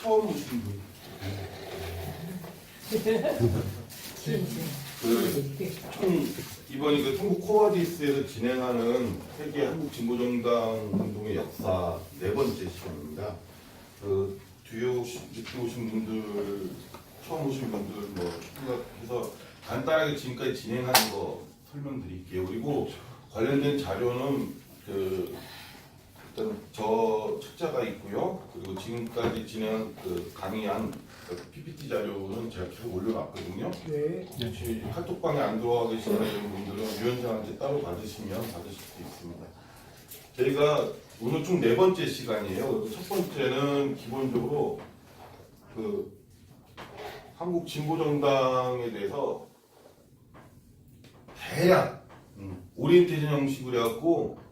처음 오신 분. 총 이번이 그 통국 코바디스에서 진행하는 세계 한국 진보정당 운동의 역사 네 번째 시간입니다. 그 뒤에 늦게 오신 분들, 처음 오신 분들 뭐 해서 간단하게 지금까지 진행한 거 설명드릴게요. 그리고 관련된 자료는 일단 저 책자가 있고요. 그리고 지금까지 진행한 강의한 PPT 자료는 제가 계속 올려놨거든요. 네. 혹시 카톡방에 안 들어와 계시는 분들은 위원장한테 따로 받으시면 받으실 수 있습니다. 저희가 오늘 총 네 번째 시간이에요. 첫 번째는 기본적으로 한국 진보정당에 대해서 대략 오리엔테이션 형식으로 해갖고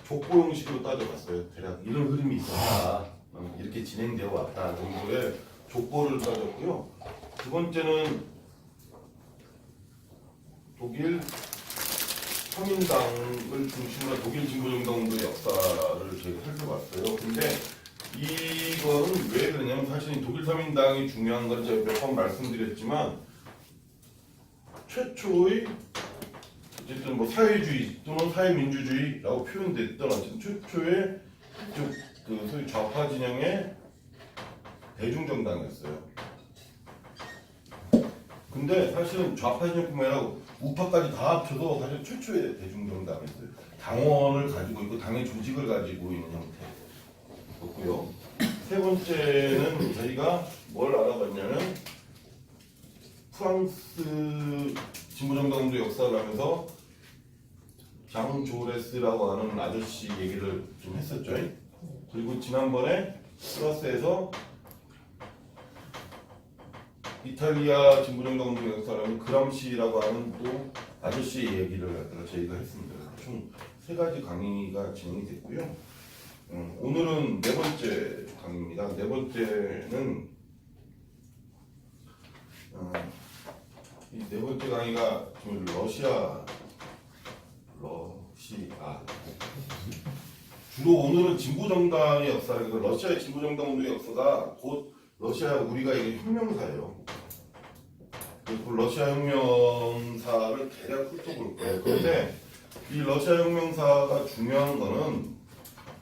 족보 형식으로 따져봤어요. 대략 이런 흐름이 있었다. 이렇게 진행되어 왔다 정도의 족보를 따졌고요. 두 번째는 독일 서민당을 중심으로 한 독일 진보정당 운동의 역사를 저희가 살펴봤어요. 근데 이거는 왜 그러냐면 사실 독일 서민당이 중요한 건 제가 몇 번 말씀드렸지만 최초의 어쨌든 뭐 사회주의 또는 사회민주주의라고 표현됐던 어쨌든 최초의 이쪽 소위 좌파 진영의 대중정당이었어요. 근데 사실은 좌파 진영뿐만 아니라 우파까지 다 합쳐도 사실 최초의 대중정당이었어요. 당원을 가지고 있고 당의 조직을 가지고 있는 형태였고요. 세 번째는 저희가 뭘 알아봤냐면 프랑스 진보정당 운동 역사를 하면서 장 조레스라고 하는 아저씨 얘기를 좀 했었죠. 그리고 지난번에 플러스에서 이탈리아 진보정당 운동 역사라는 그람시라고 하는 또 아저씨 얘기를 갖다가 저희가 했습니다. 총 세 가지 강의가 진행이 됐고요. 오늘은 네 번째 강의입니다. 네 번째는 이 네 번째 강의가 좀 러시아 주로 오늘은 진보정당의 역사, 러시아의 진보정당 운동의 역사가 곧 러시아 우리가 이게 혁명사예요. 그 러시아 혁명사를 대략 훑어볼 거예요. 그런데 이 러시아 혁명사가 중요한 거는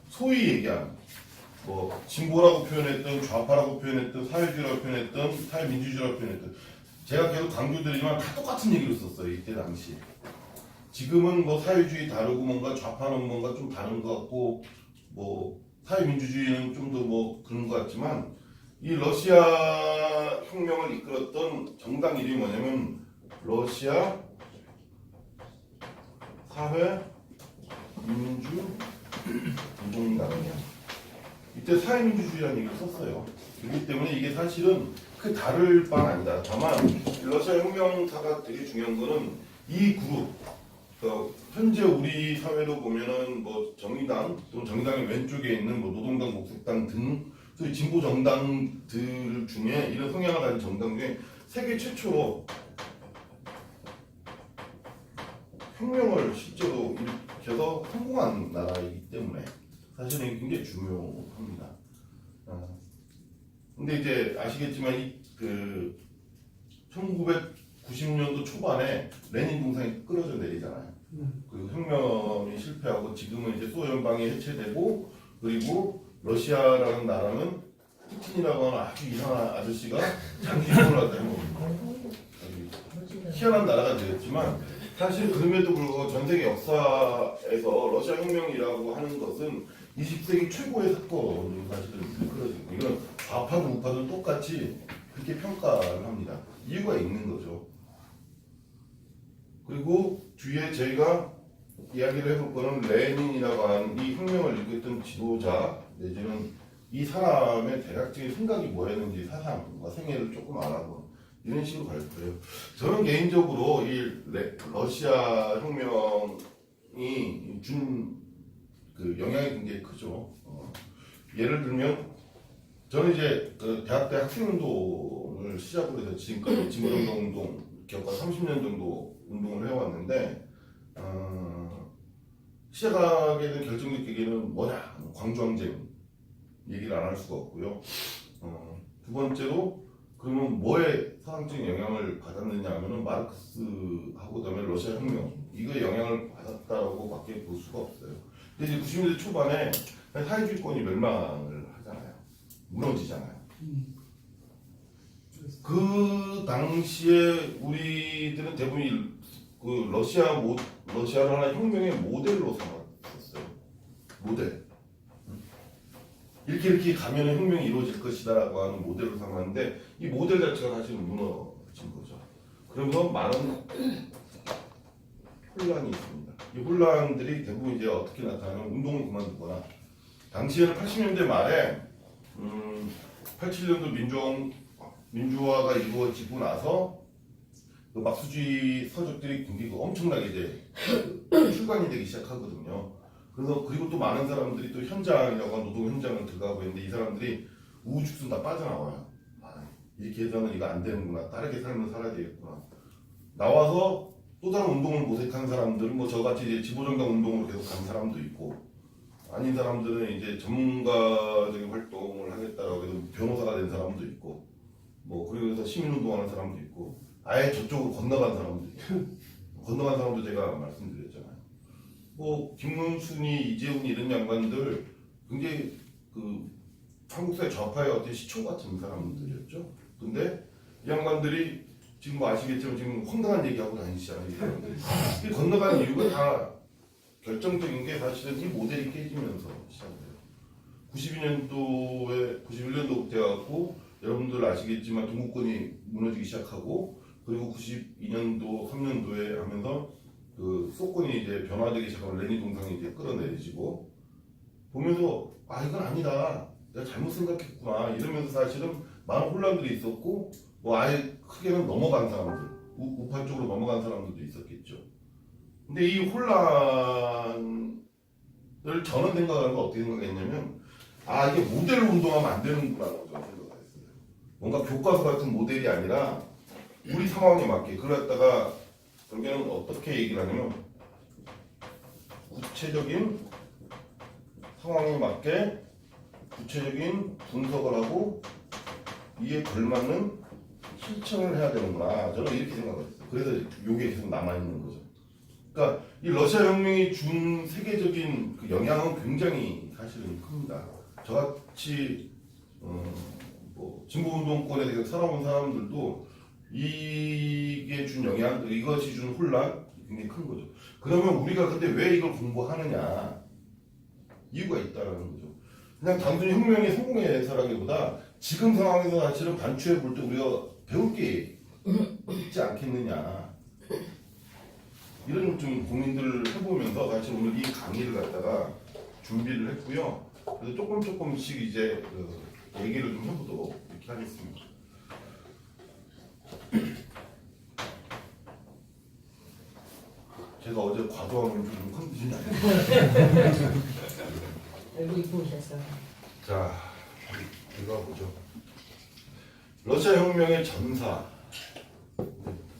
소위 얘기한 뭐 진보라고 표현했던 좌파라고 표현했던 사회주의라고 표현했던 사회민주주의라고 표현했던 제가 계속 강조드리지만 다 똑같은 얘기를 썼어요. 이때 당시. 지금은 뭐 사회주의 다르고 뭔가 좌파는 뭔가 좀 다른 것 같고 뭐 사회민주주의는 좀 더 뭐 그런 것 같지만 이 러시아 혁명을 이끌었던 정당 이름이 뭐냐면 러시아 사회민주운동당이야. 이때 사회민주주의라는 얘기를 썼어요. 그렇기 때문에 이게 사실은 그 다를 바는 아니다. 다만 러시아 혁명사가 되게 중요한 거는 이 그룹 현재 우리 사회로 보면은 뭐 정의당 또는 정의당의 왼쪽에 있는 뭐 노동당, 녹색당 등 소위 진보 정당들 중에 이런 성향을 가진 정당 중에 세계 최초로 혁명을 실제로 일으켜서 성공한 나라이기 때문에 사실은 굉장히 중요합니다. 근데 이제 아시겠지만 그 1990년도 초반에 레닌 동상이 끌어져 내리잖아요. 그 혁명이 실패하고 지금은 이제 소연방이 해체되고 그리고 러시아라는 나라는 푸틴이라고 하는 아주 이상한 아저씨가 장기 혁명을 하다 희한한 나라가 되었지만 사실 그럼에도 불구하고 전 세계 역사에서 러시아 혁명이라고 하는 것은 20세기 최고의 사건으로 사실은 그려지고 이건 좌파도 우파도 똑같이 그렇게 평가를 합니다. 이유가 있는 거죠. 그리고 뒤에 저희가 이야기를 해볼 거는 레닌이라고 하는 이 혁명을 이끌었던 지도자 내지는 이 사람의 대략적인 생각이 뭐였는지 사상과 생애를 조금 알아보는 이런 식으로 갈 거예요. 저는 개인적으로 이 러시아 혁명이 준 그 영향이 굉장히 크죠. 예를 들면 저는 이제 그 대학 때 학생운동을 시작으로 해서 지금까지 진보정당 운동 기업과 30년 정도 운동을 해왔는데 시작하게 된 결정적 계기는 뭐냐? 광주항쟁 얘기를 안 할 수가 없고요. 두 번째로 그러면 뭐에 사상적인 영향을 받았느냐 하면은 마르크스하고 그다음에 러시아 혁명 이거에 영향을 받았다라고 밖에 볼 수가 없어요. 근데 이제 90년대 초반에 사회주의권이 멸망을 하잖아요. 무너지잖아요. 그 당시에 우리들은 대부분 그 러시아를 하나의 혁명의 모델로 삼았었어요. 모델. 이렇게 가면은 혁명이 이루어질 것이다라고 하는 모델로 삼았는데 이 모델 자체가 사실은 무너진 거죠. 그러면서 많은 혼란이 있습니다. 이 혼란들이 대부분 이제 어떻게 나타나면 운동을 그만두거나 당시에는 80년대 말에 87년도 민주화가 이루어지고 나서 그 막수주의 서적들이 굉장히 엄청나게 이제 출간이 되기 시작하거든요. 그래서 그리고 또 많은 사람들이 또 현장이라고 하는 노동 현장을 들어가고 있는데 이 사람들이 우후죽순 다 빠져나와요. 이렇게 해서는 이거 안 되는구나. 다르게 삶을 살아야 되겠구나. 나와서 또 다른 운동을 모색한 사람들은 뭐 저같이 이제 지보정당 운동으로 계속 간 사람도 있고 아닌 사람들은 이제 전문가적인 활동을 하겠다라고 해서 변호사가 된 사람도 있고 뭐 그래서 시민운동하는 사람도 있고 아예 저쪽으로 건너간 사람도 있고 건너간 사람도 제가 말씀드렸잖아요. 뭐 김문순이 이재훈이 이런 양반들 굉장히 그 한국사회 좌파의 어떤 시초 같은 사람들이었죠. 근데 이 양반들이 지금 뭐 아시겠지만 지금 황당한 얘기하고 다니시잖아요. 이 사람들이. 이 건너가는 이유가 다 결정적인 게 사실은 이 모델이 깨지면서 시작돼요. 91년도에 돼갖고 여러분들 아시겠지만 동구권이 무너지기 시작하고 그리고 92년도 3년도에 하면서 그 수도권이 이제 변화되기 시작하면 레니 동상이 이제 끌어내리지고 보면서 이건 아니다. 내가 잘못 생각했구나 이러면서 사실은 많은 혼란들이 있었고 뭐 아예 크게는 넘어간 사람들 우파 쪽으로 넘어간 사람들도 있었겠죠. 근데 이 혼란을 저는 생각하는 건 어떻게 생각했냐면 이게 모델로 운동하면 안 되는구나라고 저는 생각했어요. 뭔가 교과서 같은 모델이 아니라 우리 상황에 맞게 그랬다가 여기는 어떻게 얘기를 하냐면 구체적인 상황에 맞게 구체적인 분석을 하고 이에 걸맞는 실천을 해야 되는구나. 저는 이렇게 생각했어요. 그래서 이게 계속 남아있는 거죠. 그러니까 이 러시아 혁명이 준 세계적인 그 영향은 굉장히 사실은 큽니다. 저같이 뭐 진보운동권에 대해서 살아온 사람들도 이게 준 영향, 이것이 준 혼란 굉장히 큰 거죠. 그러면 우리가 근데 왜 이걸 공부하느냐 이유가 있다라는 거죠. 그냥 단순히 혁명의 성공에서라기보다 지금 상황에서 사실은 반추해 볼 때 우리가 배울 게 있지 않겠느냐 이런 좀 고민들을 해보면서 사실 오늘 이 강의를 갖다가 준비를 했고요. 그래서 조금씩 이제 얘기를 좀 해보도록 이렇게 하겠습니다. 제가 어제 과도하면 좀 컨디션이 안 돼요. 여기 입고 오셨어요. 자, 이거 보죠. 러시아 혁명의 전사.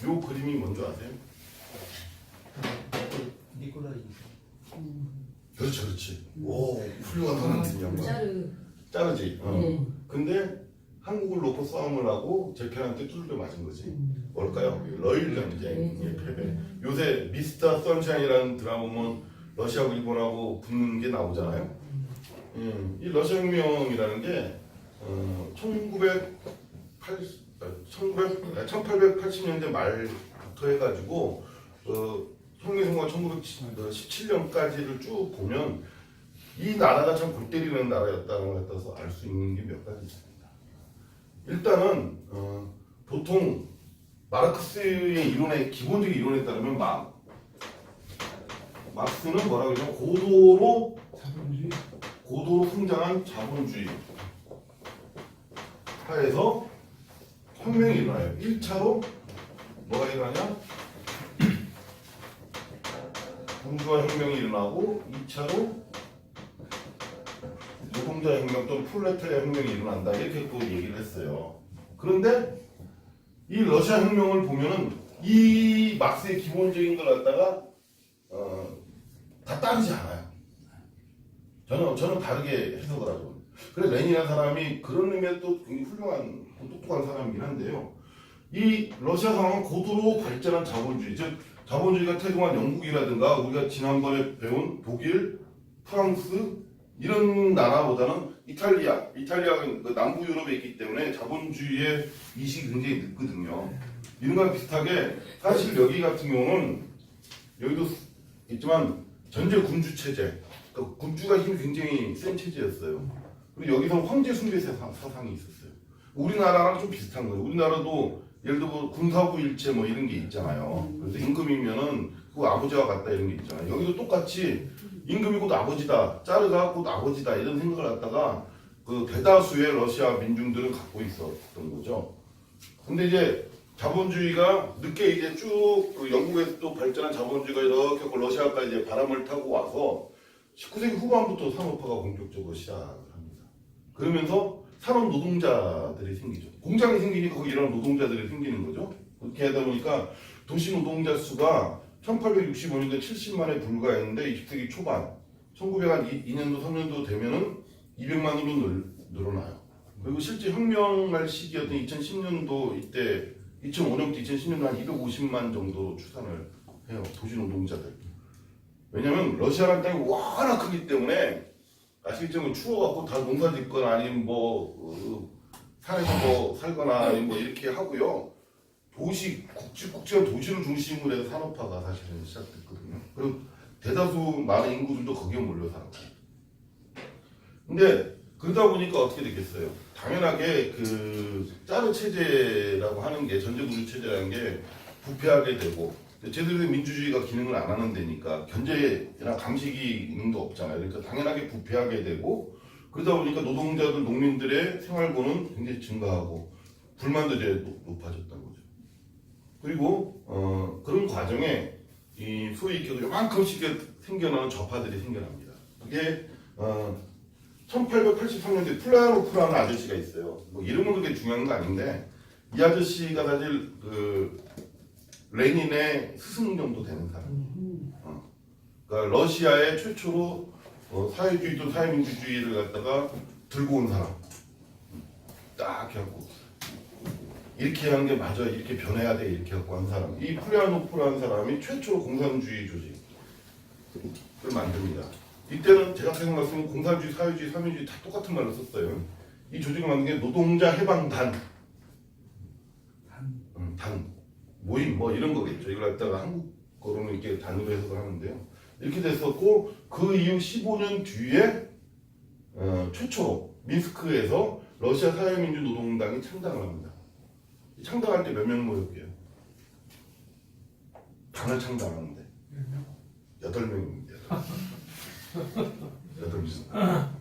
요 그림이 뭔지 아세요? 니콜라이. 그렇지. 오, 훌륭한 그림이야. 짜르지. 네. 근데 한국을 놓고 싸움을 하고 제 편한테 뚫려 맞은 거지. 뭘까요? 러일 전쟁의 패배. 요새 미스터 선샤인이라는 드라마 보면 러시아하고 일본하고 붙는 게 나오잖아요. 이 러시아 혁명이라는 게 1880년대 말부터 해가지고 혁명 성공 1917년까지를 쭉 보면 이 나라가 참 골 때리는 나라였다는 걸 따라서 알 수 있는 게 몇 가지 있습니다. 일단은 보통 마르크스의 이론의 기본적인 이론에 따르면 마르크스는 뭐라고 하냐면 고도로 성장한 자본주의 하에서 혁명이 일어나요. 1차로 뭐가 일어나냐? 공주화 혁명이 일어나고 2차로 노동자 혁명 또는 프롤레타리아 혁명이 일어난다 이렇게 또 얘기를 했어요. 그런데 이 러시아 혁명을 보면은 이 막스의 기본적인 걸 갖다가 다 따르지 않아요. 저는 다르게 해석을 하죠. 그래서 레닌이라는 사람이 그런 의미에서 또 굉장히 훌륭한 똑똑한 사람이긴 한데요. 이 러시아 상황은 고도로 발전한 자본주의, 즉 자본주의가 태동한 영국이라든가 우리가 지난번에 배운 독일, 프랑스 이런 나라보다는 이탈리아가 그 남부 유럽에 있기 때문에 자본주의의 이식이 굉장히 늦거든요. 이런 거랑 비슷하게 사실 여기 같은 경우는 여기도 있지만 전제 군주 체제, 그러니까 군주가 힘이 굉장히 센 체제였어요. 그리고 여기서 황제 숭배 사상이 있었어요. 우리나라랑 좀 비슷한 거예요. 우리나라도 예를 들어 뭐 군사부 일체 뭐 이런 게 있잖아요. 그래서 임금이면은 그 아버지와 같다 이런 게 있잖아요. 여기도 똑같이 임금이 곧 아버지다, 짜르가 곧 아버지다 이런 생각을 갖다가 그 대다수의 러시아 민중들은 갖고 있었던 거죠. 근데 이제 자본주의가 늦게 이제 쭉그 영국에서 또 발전한 자본주의가 이렇게 러시아까지 이제 바람을 타고 와서 19세기 후반부터 산업화가 본격적으로 시작을 합니다. 그러면서 산업 노동자들이 생기죠. 공장이 생기니 거기 일하는 노동자들이 생기는 거죠. 그렇게 하다 보니까 도시 노동자 수가 1865년도에 70만에 불과했는데 20세기 초반 1902년도 3년도 되면은 200만으로 늘어나요. 그리고 실제 혁명할 시기였던 2010년도 이때 2005년부터 2010년도 한 250만 정도로 추산을 해요. 도시 노동자들. 왜냐면 러시아라는 땅이 워낙 크기 때문에 아시겠지만 추워갖고 다 농사 짓거나 아니면 뭐 산에서 뭐 살거나 아니면 뭐 이렇게 하고요. 도시 국제적 도시를 중심으로 해서 산업화가 사실은 시작됐거든요. 그리고 대다수 많은 인구들도 거기에 몰려 살고. 근데 그러다 보니까 어떻게 되겠어요? 당연하게 그 짜르 체제라고 하는 게 전제군주 체제라는 게 부패하게 되고 제대로 된 민주주의가 기능을 안 하는 데니까 견제나 감시 기능도 없잖아요. 그러니까 당연하게 부패하게 되고 그러다 보니까 노동자들, 농민들의 생활고는 굉장히 증가하고 불만도 이제 높아졌던 거죠. 그리고 그런 과정에 이 소위 요만큼씩 생겨나는 좌파들이 생겨납니다. 그게 1883년도에 플라노프라는 아저씨가 있어요. 뭐 이름은 그렇게 중요한 거 아닌데 이 아저씨가 사실 그 레닌의 스승 정도 되는 사람이에요. 그러니까 러시아의 최초로 사회주의 또 사회민주주의를 갖다가 들고 온 사람. 딱 해갖고 이렇게 하는 게 맞아, 이렇게 변해야 돼, 이렇게 갖고 한 사람. 이 플리아노프라는 사람이 최초로 공산주의 조직을 만듭니다. 이때는 제가 생각했으면 공산주의, 사회주의, 사민주의 다 똑같은 말로 썼어요. 이 조직을 만든 게 노동자 해방단. 단. 모임 뭐 이런 거겠죠. 이걸 갖다가 한국어로는 이렇게 단으로 해석을 하는데요. 이렇게 됐었고 그 이후 15년 뒤에 최초로 민스크에서 러시아 사회민주노동당이 창당을 합니다. 창당할 때 몇 명 모였게요? 당을 창당하는데 8명입니다. 8명. 아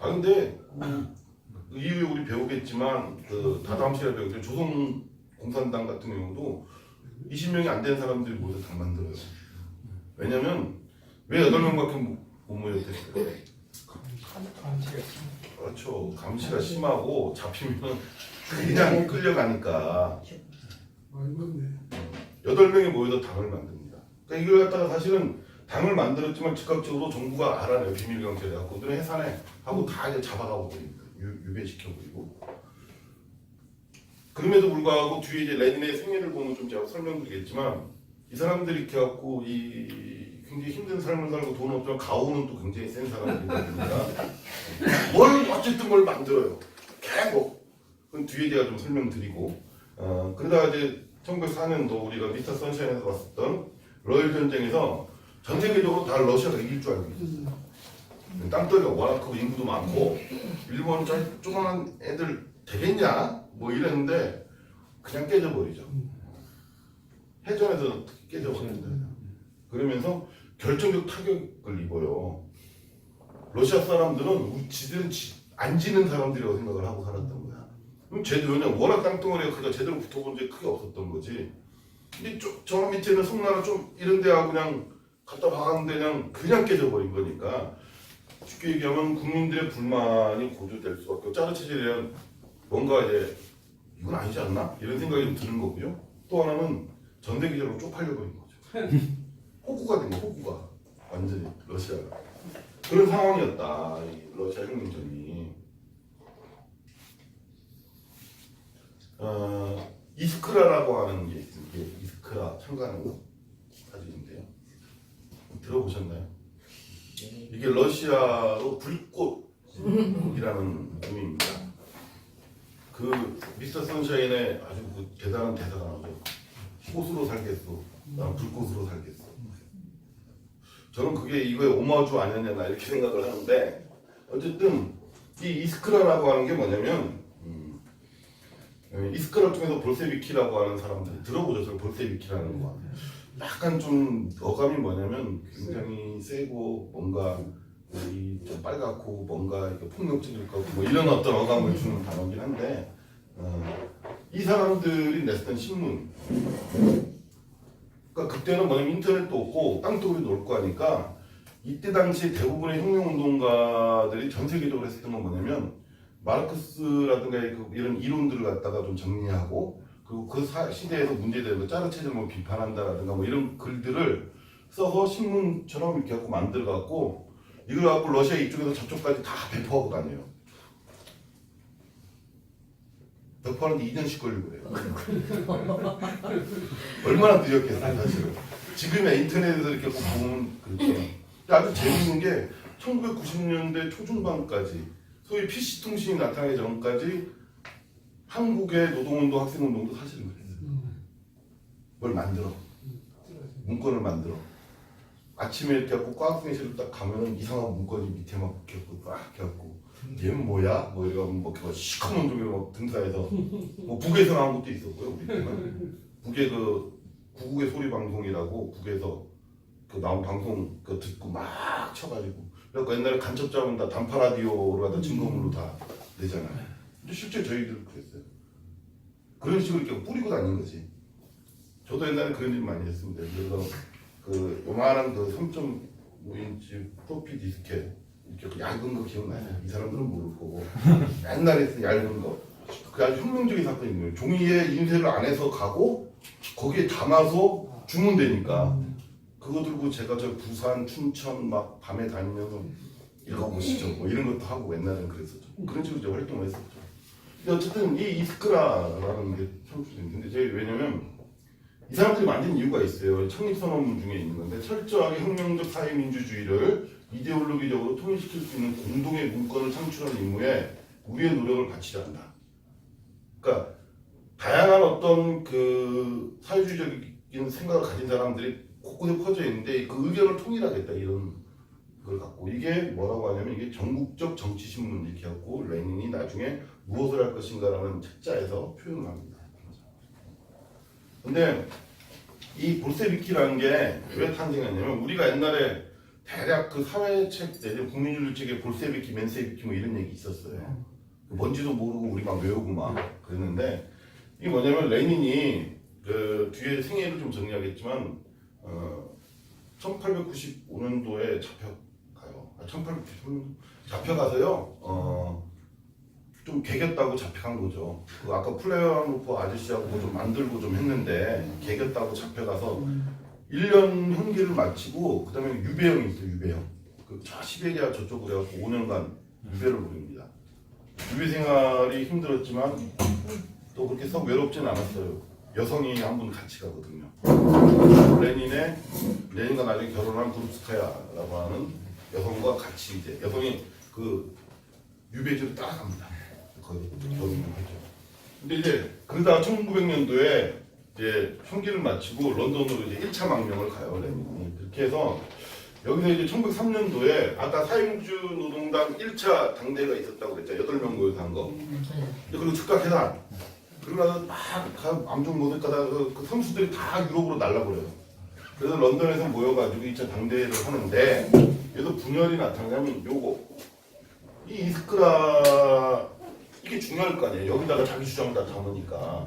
근데 그 이후에 우리 배우겠지만 다 다음 시간에 배우겠지만 조선 공산당 같은 경우도 20명이 안 된 사람들이 모여서 당 만들어요. 왜냐면 왜 8명밖에 못 모였겠어요? 그렇죠. 감시가 심하고 잡히면 그냥 끌려가니까 8명이 모여서 당을 만듭니다. 그러니까 이걸 갖다가 사실은 당을 만들었지만 즉각적으로 정부가 알아내요. 비밀경찰에 갖고 너네 해산해 하고 다 이제 잡아가고 버립니다. 유배시켜버리고. 그럼에도 불구하고 뒤에 이제 레닌의 생애를 보면 좀 제가 설명드리겠지만 이 사람들이 이렇게 갖고 이 굉장히 힘든 삶을 살고 돈 없지만 가오는 또 굉장히 센 사람들이니까 뭘 어쨌든 뭘 만들어요. 계속. 그건 뒤에 제가 좀 설명드리고 그러다가 이제 1904년도 우리가 미스터 선샤인에서 봤었던 러일 전쟁에서 전 세계적으로 다 러시아가 이길 줄 알고 있었어요. 땅덩이가 워낙 크고 인구도 많고 일본 조그만 애들 되겠냐? 뭐 이랬는데 그냥 깨져버리죠. 해전에서 깨져버립니다. 그러면서 결정적 타격을 입어요. 러시아 사람들은 지들은 안 지는 사람들이라고 생각을 하고 살았던 거야. 그럼 왜냐면 워낙 땅덩어리가 크니까 제대로 붙어본 적이 크게 없었던 거지. 근데 저 밑에는 성나라 좀 이런 데하고 그냥 갖다 박았는데 그냥 깨져버린 거니까 쉽게 얘기하면 국민들의 불만이 고조될 수밖에 없고 짜르 체제에 대한 뭔가 이제 이건 아니지 않나? 이런 생각이 좀 드는 거고요. 또 하나는 전 세계적으로 쪽팔려버린 거죠. 호구가 된 거예요. 호구가. 완전히 러시아가. 그런 상황이었다. 러시아 혁명전이. 이스크라라고 하는 게 있어요. 이게 이스크라 참가하는 거 사진인데요. 들어보셨나요? 이게 러시아로 불꽃이라는 의미입니다. 그 미스터 선샤인의 아주 그 대단한 대사가 나오죠. 꽃으로 살겠소. 난 불꽃으로 살겠어. 저는 그게 이거에 오마주 아니었냐 이렇게 생각을 하는데 어쨌든 이 이스크라라고 하는 게 뭐냐면 이스크라 중에서 볼세비키라고 하는 사람들 들어보셨어요? 볼세비키라는 거. 약간 좀 어감이 뭐냐면 굉장히 세고 뭔가 좀 빨갛고 뭔가 폭력적일 거고 뭐 이런 어떤 어감을 주는 단어긴 한데 이 사람들이 냈던 신문 그러니까 그때는 뭐냐면 인터넷도 없고 땅덩어리도 없고 하니까 이때 당시 대부분의 혁명운동가들이 전 세계적으로 했었던 건 뭐냐면 마르크스라든가 이런 이론들을 갖다가 좀 정리하고 그리고 그 시대에서 문제되는 짜르체를 뭐 비판한다라든가 뭐 이런 글들을 써서 신문처럼 이렇게 갖고 만들어 갖고 이걸 갖고 러시아 이쪽에서 저쪽까지 다 배포하고 다녀요. 배포하는데 2년씩 걸리고 그래요. 얼마나 늦었겠어요, 사실은. 지금의 인터넷에서 이렇게 보면 그렇게. 아주 재밌는 게 1990년대 초중반까지 소위 PC통신이 나타나기 전까지 한국의 노동운동, 학생운동도 사실은 그랬어요. 뭘 만들어. 문건을 만들어. 아침에 이렇게 갖고 과학생실을 딱 가면은 이상한 문건이 밑에 막 이렇게 막 해갖고 얘는 뭐야? 뭐 이런 뭐 시커먼 종이로 등사해서 뭐 북에서 나온 것도 있었고요. 우리 때는 북의 그 구국의 소리 방송이라고 북에서 그 나온 방송 그 듣고 막 쳐가지고 그래서 옛날에 간첩 잡으면 다 단파 라디오로 하다 증거물로 다 내잖아요. 근데 실제 저희들 그랬어요. 그런 식으로 이렇게 뿌리고 다니는 거지. 저도 옛날에 그런 일 많이 했습니다. 그래서 그 요만한 그 3.5인치 프로피 디스켓 이렇게 얇은 거 기억나요? 이 사람들은 모를 거고 옛날에 했던 얇은 거. 그 아주 혁명적인 사건인 거예요. 종이에 인쇄를 안 해서 가고 거기에 담아서 주문되니까 그거 들고 제가 저 부산, 춘천 막 밤에 다니면서 읽어보시죠. 뭐 이런 것도 하고 옛날에는 그랬었죠. 그런 식으로 이제 활동을 했었죠. 근데 어쨌든 이 이스크라라는 게 참 중요한데 제가 왜냐면 이 사람들이 만든 이유가 있어요. 창립선언문 중에 있는 건데 철저하게 혁명적 사회민주주의를 이데올로기적으로 통일시킬 수 있는 공동의 문건을 창출하는 임무에 우리의 노력을 바치자 한다. 그러니까 다양한 어떤 그 사회주의적인 생각을 가진 사람들이 곳곳에 퍼져 있는데 그 의견을 통일하겠다 이런 걸 갖고 이게 뭐라고 하냐면 이게 전국적 정치신문 이렇게 갖고 레닌이 나중에 무엇을 할 것인가라는 책자에서 표현을 합니다. 근데 이 볼세비키라는 게 왜 탄생했냐면 우리가 옛날에 대략 그 사회책 내지 국민주의 책에 볼세비키, 맨세비키 뭐 이런 얘기 있었어요. 뭔지도 모르고 우리 막 외우고 막 그랬는데 이게 뭐냐면 레닌이 그 뒤에 생애를 좀 정리하겠지만 1895년도에 잡혀가요. 1893년도 잡혀가서요. 좀 개겼다고 잡혀간 거죠. 그 아까 플레어노프 아저씨하고 뭐 좀 만들고 좀 했는데 개겼다고 잡혀가서 1년 형기를 마치고 그 다음에 유배형이 있어요. 유배형. 저 시베리아 저쪽으로 해갖고 5년간 유배를 부립니다. 유배 생활이 힘들었지만 또 그렇게 썩 외롭진 않았어요. 여성이 한 분 같이 가거든요. 레닌과 나중에 결혼한 그룹스카야라고 하는 여성과 같이 이제 여성이 그 유배지로 따라갑니다. 거의 결혼을 하죠. 근데 이제 그러다가 1900년도에 이제 형기를 마치고 런던으로 이제 1차 망명을 가요. 레닌이. 그렇게 해서 여기서 이제 1903년도에 아까 사회민주노동당 1차 당대가 있었다고 그랬죠. 8명 모여서 한 거. 그리고 즉각 해산. 그러고 나서 막 암중 모델 가다가 그 선수들이 다 유럽으로 날라버려요. 그래서 런던에서 모여가지고 2차 당대회를 하는데 여기서 분열이 나타나냐면 요거 이 이스크라 이게 중요할 거 아니에요. 여기다가 자기 주장을 다 담으니까.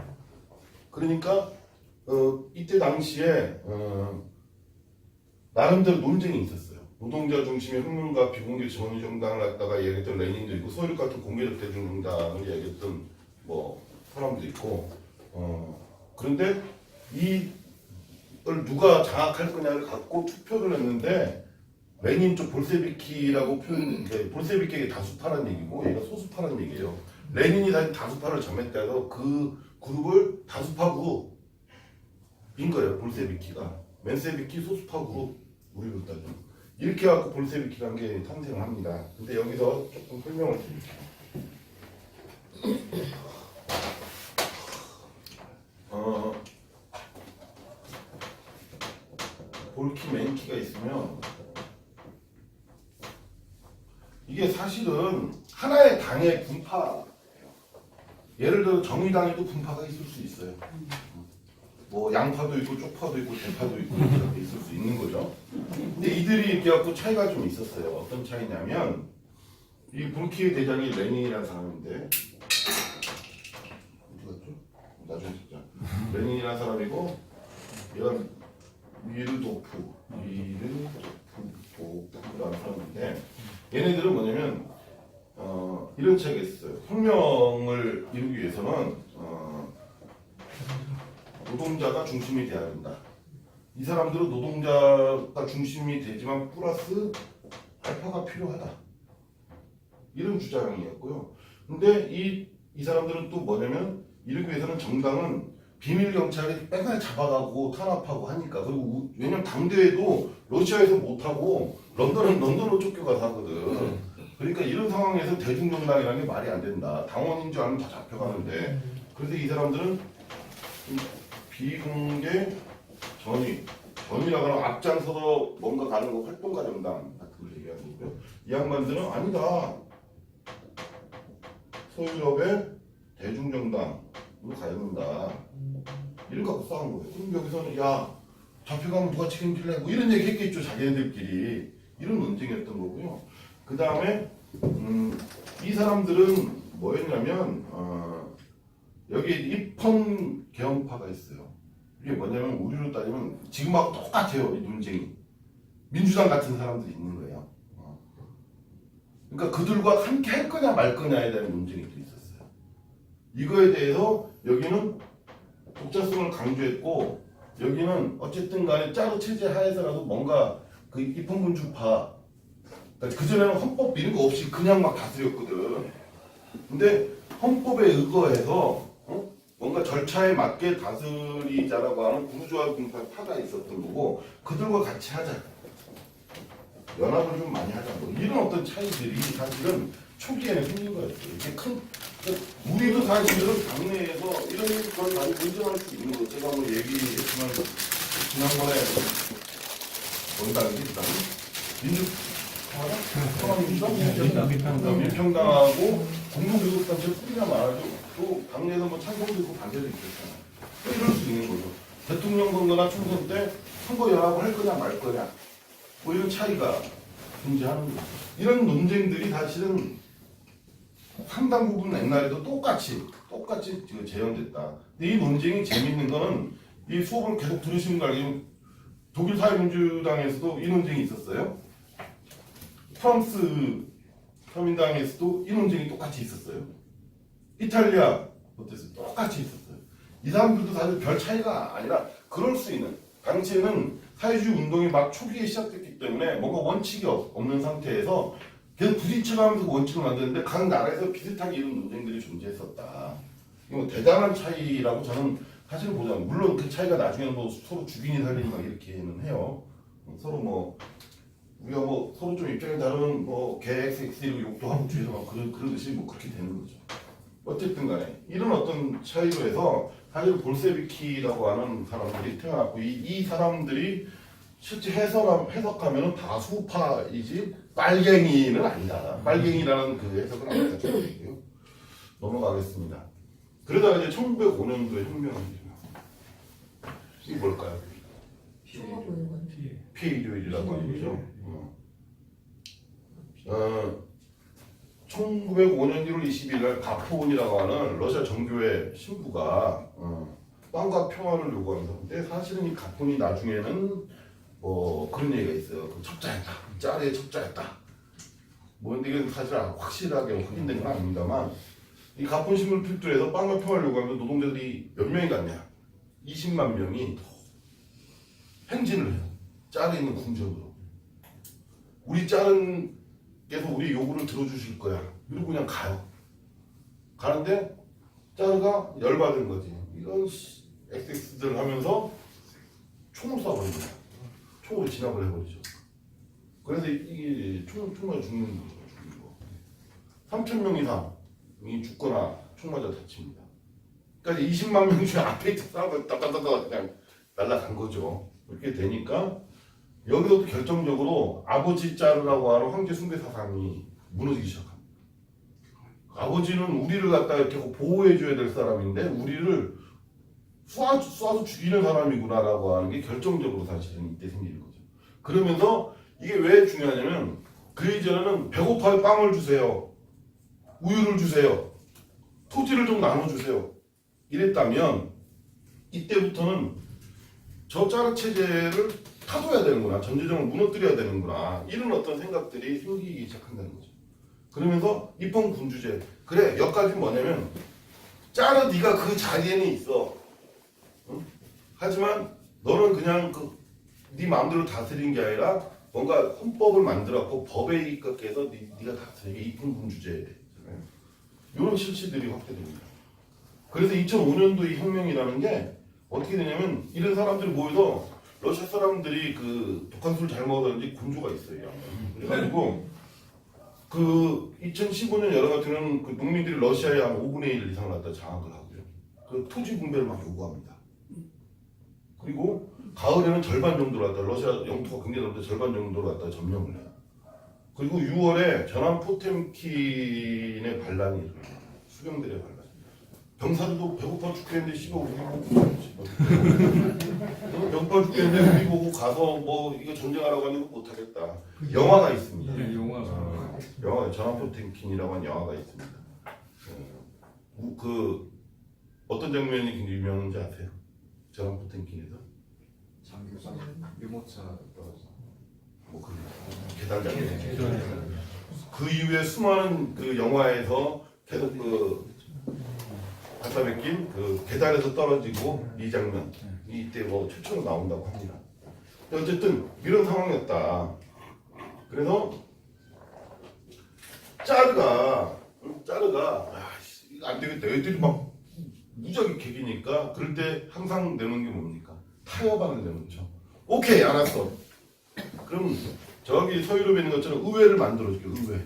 그러니까 이때 당시에 나름대로 논쟁이 있었어요. 노동자 중심의 혁명과 비공개 전위 정당을 갖다가 얘기했던 레닌도 있고 소련 같은 공개적 대중정당을 얘기했던 뭐 사람도 있고 그런데 이걸 누가 장악할 거냐를 갖고 투표를 했는데 레닌 쪽 볼세비키라고 표현, 볼세비키에게 다수파란 얘기고 얘가 소수파란 얘기예요. 레닌이 다수파를 점했다고 그 그룹을 다수파 그룹인 거예요. 볼세비키가 맨세비키 소수파 그룹 우리로 따지면 이렇게 해갖고 볼세비키라는 게 탄생을 합니다. 근데 여기서 조금 설명을 드릴게요. 볼키 맨키가 있으면 이게 사실은 하나의 당의 분파. 예를 들어 정의당에도 분파가 있을 수 있어요. 뭐 양파도 있고 쪽파도 있고 대파도 있고 이렇게 있을 수 있는 거죠. 근데 이들이 이렇게 갖고 차이가 좀 있었어요. 어떤 차이냐면 이 볼키의 대장이 레닌이라는 사람인데 어디 갔죠? 나중에 찾자. 레닌이라는 사람이고 얘가 미르도프라는 사람인데 얘네들은 뭐냐면 이런 책이 있어요. 혁명을 이루기 위해서는 노동자가 중심이 돼야 된다. 이 사람들은 노동자가 중심이 되지만 플러스 알파가 필요하다. 이런 주장이었고요. 근데 이 사람들은 또 뭐냐면 이러기 위해서는 정당은 비밀 경찰이 맨날 잡아가고 탄압하고 하니까 그리고 왜냐면 당대회도 러시아에서 못하고 런던으로 쫓겨가서 하거든. 그러니까 이런 상황에서 대중정당이라는 게 말이 안 된다. 당원인 줄 알면 다 잡혀가는데 그래서 이 사람들은 비공개 전위라고 하는 앞장서서 뭔가 가는 거 활동가 정당 같은 걸 얘기하는 거고요. 이 양반들은 아니다. 서유럽의 대중정당으로 가야 된다. 이런 거 갖고 싸운 거예요. 그럼 여기서는 야 잡혀가면 누가 책임질래? 뭐 이런 얘기 했겠죠. 자기네들끼리. 이런 논쟁이었던 거고요. 그 다음에 이 사람들은 뭐였냐면 여기 입헌 개헌파가 있어요. 이게 뭐냐면 우리로 따지면 지금하고 똑같아요. 이 논쟁이. 민주당 같은 사람들이 있는 거예요. 그러니까 그들과 함께 할 거냐 말 거냐에 대한 논쟁이 또 있었어요. 이거에 대해서 여기는 독자성을 강조했고 여기는 어쨌든 간에 짜루 체제 하에서라도 뭔가 그 입헌군주파 그전에는 헌법 이런 거 없이 그냥 막 다스렸거든. 근데 헌법에 의거해서 뭔가 절차에 맞게 다스리자라고 하는 부르주아 파가 있었던 거고 그들과 같이 하자. 연합을 좀 많이 하자. 뭐 이런 어떤 차이들이 사실은 초기에는 생긴 거였어요. 이게 우리도 사실은 당내에서 이런 걸 많이 문제할 수 있는 거. 제가 뭐 얘기했지만 지난번에 뭔당이지 민평당하고 공동교섭단체를 꾸리냐 말아도 또 당내에서 뭐 찬성도 있고 반대도 있겠잖아요. 이럴 수 있는 거죠. 대통령 선거나 총선 때 선거 연합을 할 거냐 말 거냐 뭐 이런 차이가 존재하는 거죠. 이런 논쟁들이 사실은 상당 부분 옛날에도 똑같이 재현됐다. 근데 이 논쟁이 재밌는 거는 이 수업을 계속 들으시는 거 알겠지만 독일 사회민주당에서도 이 논쟁이 있었어요. 프랑스 서민당에서도 이 논쟁이 똑같이 있었어요. 이탈리아 어땠어요? 똑같이 있었어요. 이 사람들도 사실 별 차이가 아니라 그럴 수 있는 당시에는 사회주의 운동이 막 초기에 시작됐기 때문에 뭔가 원칙이 없는 상태에서 계속 부딪혀가면서 원칙을 만드는데 각 나라에서 비슷하게 이런 논쟁들이 존재했었다. 이거 대단한 차이라고 저는 사실은 보자면 물론 그 차이가 나중에는 뭐 서로 죽이니 살리니 막 이렇게는 해요. 서로 뭐 우리가 뭐 서로 좀 입장이 다른 뭐 개 XX 이러고 욕도 하고 뒤에서 막 그러듯이 뭐 그렇게 되는 거죠. 어쨌든 간에 이런 어떤 차이로 해서 사실 볼세비키라고 하는 사람들이 태어났고 이 사람들이 실제 해석하면 다수파이지 빨갱이는 아니다. 빨갱이라는 그 해석은 아니다. 넘어가겠습니다. 그러다가 이제 1905년도에 혁명이 이게 뭘까요? 피해 일요일이라고 하는 거죠. 1905년 1월 20일 날 가포온이라고 하는 러시아 정교회 신부가 빵과 평화를 요구하면서 근데 사실은 이 가포온이 나중에는 그런 얘기가 있어요. 첩자였다. 짜레의 첩자였다. 뭐 근데 이게 사실 확실하게 확인된 건 아닙니다만 이 가포온 신문을 필두로 해서 빵과 평화를 요구하면서 노동자들이 몇 명이 갔냐? 20만 명이 행진을 해요. 짜레 있는 궁전으로. 우리 짜른께서 우리 요구를 들어주실 거야. 이러고 그냥 가요. 가는데 짜르가 열받은 거지. 이런 XX들 하면서 총을 쏴버린 거야. 총으로 진압을 해버리죠. 그래서 이게 총맞아 죽는 거. 3,000명 이상이 죽거나 총 맞아 다칩니다. 그러니까 20만 명 중에 앞에 있던 사람을 따따따따 그냥 날아간 거죠. 이렇게 되니까 여기서도 결정적으로 아버지 짜르라고 하는 황제 숭배 사상이 무너지기 시작합니다. 아버지는 우리를 갖다 이렇게 보호해줘야 될 사람인데 우리를 쏴서 죽이는 사람이구나라고 하는 게 결정적으로 사실은 이때 생기는 거죠. 그러면서 이게 왜 중요하냐면 그 이전에는 배고파요 빵을 주세요. 우유를 주세요. 토지를 좀 나눠주세요. 이랬다면 이때부터는 저 짜르 체제를 타도해야 되는구나. 전제적으로 무너뜨려야 되는구나. 이런 어떤 생각들이 생기기 시작한다는 거죠. 그러면서 입헌 군주제. 그래 여기까지 뭐냐면 짜르 네가 그 자리에는 있어. 응? 하지만 너는 그냥 네 마음대로 다스리는 게 아니라 뭔가 헌법을 만들었고 법에 입각해서 네가 다스리게 입헌 군주제. 이런 실시들이 확대됩니다. 그래서 2005년도 이 혁명이라는 게 어떻게 되냐면 이런 사람들이 모여서 러시아 사람들이 그 독한 술 잘 먹었는지 군주가 있어요. 그래가지고 그 2015년 여러 같은 그 농민들이 러시아에 한 5분의 1 이상을 갖다 장악을 하고요. 그 토지 분배를 막 요구합니다. 그리고 가을에는 절반 정도로 갖다 러시아 영토가 굉장히 넓은데 절반 정도로 갖다 점령을 해요. 그리고 6월에 전함 포템킨의 반란이 일어나요. 수병들의 반란. 병사들도 배고파 죽겠는데 씨발 우리 배고파 죽겠는데 우리 보고 가서 뭐 이거 전쟁하라고 하는 거 못하겠다. 영화가 있습니다. 네, 영화 전함 포템킨이라고 하는 영화가 있습니다. 그 어떤 장면이 굉장히 유명한지 아세요? 전함 포템킨에서 장교사 유모차 떨어져. 뭐 계단 장면. 그 이후에 수많은 그 영화에서 계속 그 갖다 맡긴 그 계단에서 떨어지고 이 장면 이때 뭐 최초로 나온다고 합니다. 어쨌든 이런 상황이었다. 그래서 짜르가 안 되겠다. 애들이 막 무지하게 개기니까 그럴 때 항상 내놓는 게 뭡니까? 타협안을 내놓죠. 오케이 알았어. 그럼 저기 서유럽에 있는 것처럼 의회를 만들어줄게.